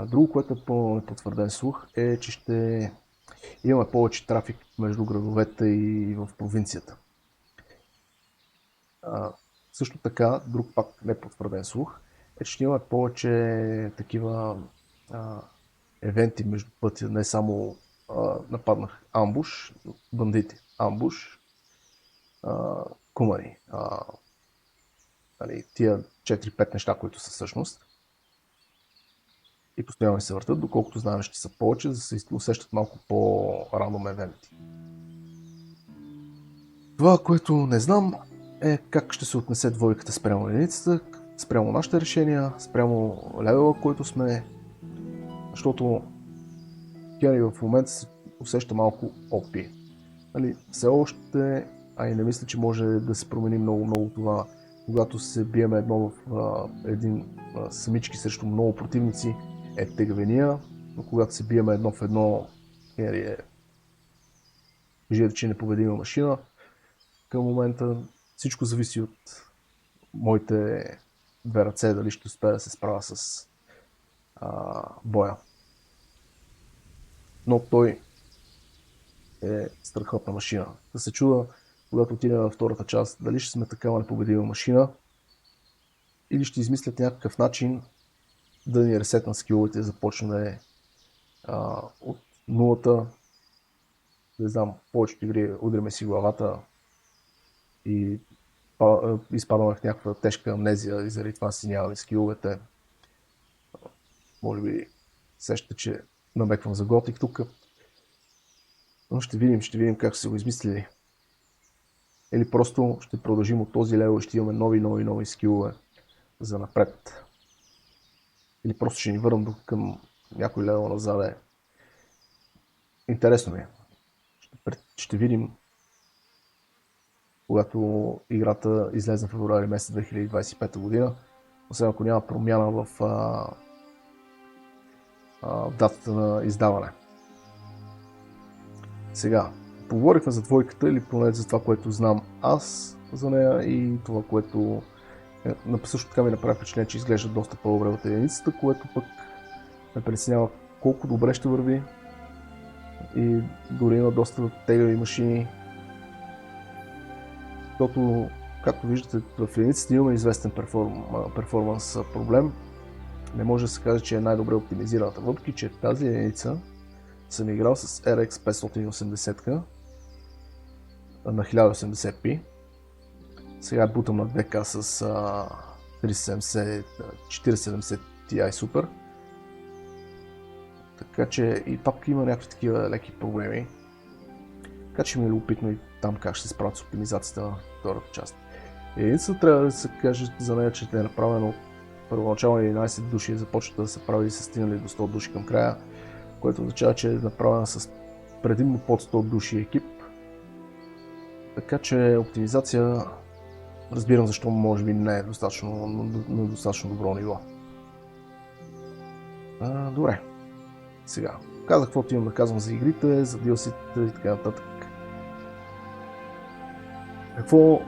Друго, което е по-непотвърден слух, е, че ще имаме повече трафик между градовете и в провинцията. Също така, друг пак непотвърден слух, е, че ще имаме повече такива евенти между пътя, не само нападнах амбуш, бандити, амбуш, кумари, тия 4-5 неща, които са всъщност. И постоянно се въртат, доколкото знаем, ще са повече, за да се усещат малко по-рандом евенти. Това, което не знам, е как ще се отнесе двойката спрямо единицата, спрямо нашите решения, спрямо левела, който сме, защото Кери в момента се усеща малко OP. Все още, и не мисля, че може да се промени много това, когато се биеме едно в един самички срещу много противници, е тегавения, но когато се биеме едно в едно, Кери е че непобедима машина. Към момента всичко зависи от моите две ръце, дали ще успея да се справя с боя. Но той е страхотна машина. Да се чуда, когато отидем във втората част, дали ще сме такава непобедима машина или ще измислят някакъв начин да ни ресетнат скиловете и започне от нулата. Не знам, повечето игри удряме си главата и изпадаме в някаква тежка амнезия и заради това си нямаме скиловете. Може би сещате, че намеквам за готик тук. Но ще видим как са го измислили. Или просто ще продължим от този левел и ще имаме нови скилове за напред. Или просто ще ни върнем към някой левел назад е. Интересно ми е. Ще видим, когато играта излезе в февруари месец 2025 година, освен ако няма промяна в датата на издаване. Сега, поговорихме за двойката, или поне за това, което знам аз за нея и това, което също така ми направи впечатление, че изглежда доста по-добре от единицата, което пък ме преценява колко добре ще върви и дори има доста тегави машини. Защото, както виждате, в единицата имаме известен перформанс проблем. Не може да се каже, че е най-добре оптимизираната, въпреки че тази единица съм играл с RX 580 на 1080p. Сега бутам на 2K с 4070 Ti Super. Така че и пак има някакви такива леки проблеми. Така че ми е любопитно и там как ще се справят с оптимизацията на втората част. Единицата трябва да се каже за нея, че е направено от първоначално 11 души и започва да се прави и са стигнали до 100 души към края, което означава, че е направена с предимно под 100 души екип. Така че оптимизация, разбирам защо може би не е на достатъчно добро ниво. Добре. Сега, казах каквото имам да казвам за игрите, за DLC-та и така нататък. Какво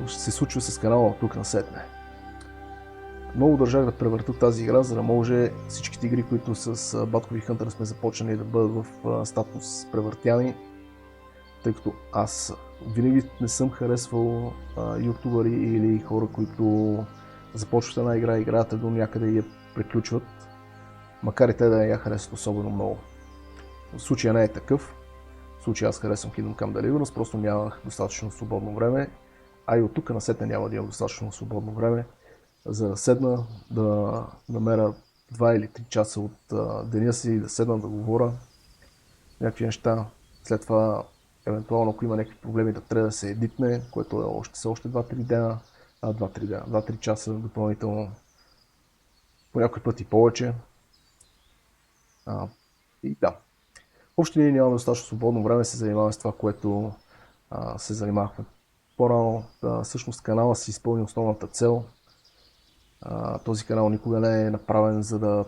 ще се случва с канала от тук насетне? Много държах да превърта тази игра, за да може всичките игри, които с Баткови Хънтър сме започнали да бъдат в статус превъртяни, тъй като аз винаги не съм харесвал ютубъри или хора, които започват една игра, играят до някъде и я приключват, макар и те да не я харесват особено много. В случая не е такъв. В случая аз харесвам Искам Deliverance, просто нямах достатъчно свободно време, а и от тук насетне няма да имам достатъчно свободно време, за да седна да намеря 2 или 3 часа от деня си, да седна да говоря някакви неща. След това, евентуално, ако има някакви проблеми, да трябва да се едитне, което е още 2-3 дена, 2-3 часа допълнително, по някой път и повече. И да. Въобще ние нямаме достатъчно свободно време, се занимаваме с това, което се занимавахме по-рано. Всъщност канала си изпълни основната цел. Този канал никога не е направен за да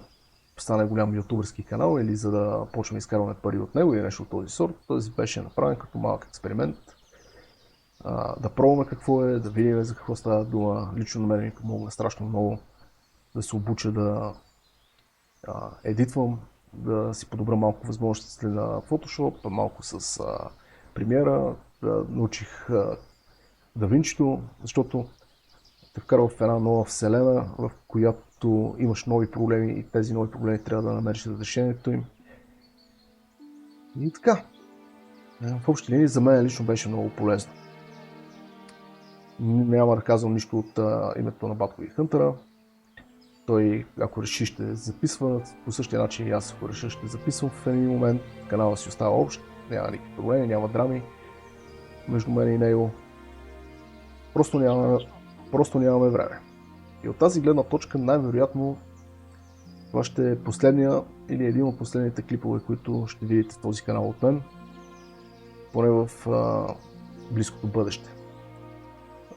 стане голям ютубърски канал или за да почнем да изкарваме пари от него или нещо от този сорт. Този беше направен като малък експеримент. Да пробваме какво е, да видим за какво става дума. Лично на мен ми помогна страшно много да се обуча да едитвам, да си подобра малко възможностите на Photoshop, малко с Premiere, да научих DaVinci, защото те вкарва в една нова вселена, в която имаш нови проблеми и тези нови проблеми трябва да намериш разрешението им. И така. В общи линии за мен лично беше много полезно. Няма да казвам нищо от името на Баткови Хънтъра. Той, ако реши, ще записва. По същия начин и аз, ако реша, ще записвам в един момент. Каналът си остава общ. Няма никакви проблеми, няма драми между мен и него. Просто нямаме време. И от тази гледна точка най-вероятно това ще е последния или един от последните клипове, които ще видите в този канал от мен, поне в близкото бъдеще.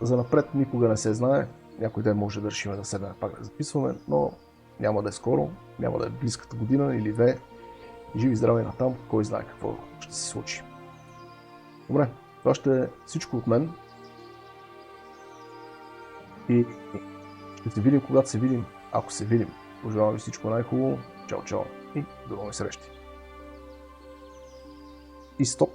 За напред никога не се знае, някой ден може да решим да седнем пак да записваме, но няма да е скоро, няма да е близката година или две. Живи здраве натам, кой знае какво ще се случи. Добре, това ще е всичко от мен. И ще се видим, когато се видим, ако се видим. Пожелавам ви всичко най-хубаво. Чао, чао и до нови срещи. И стоп!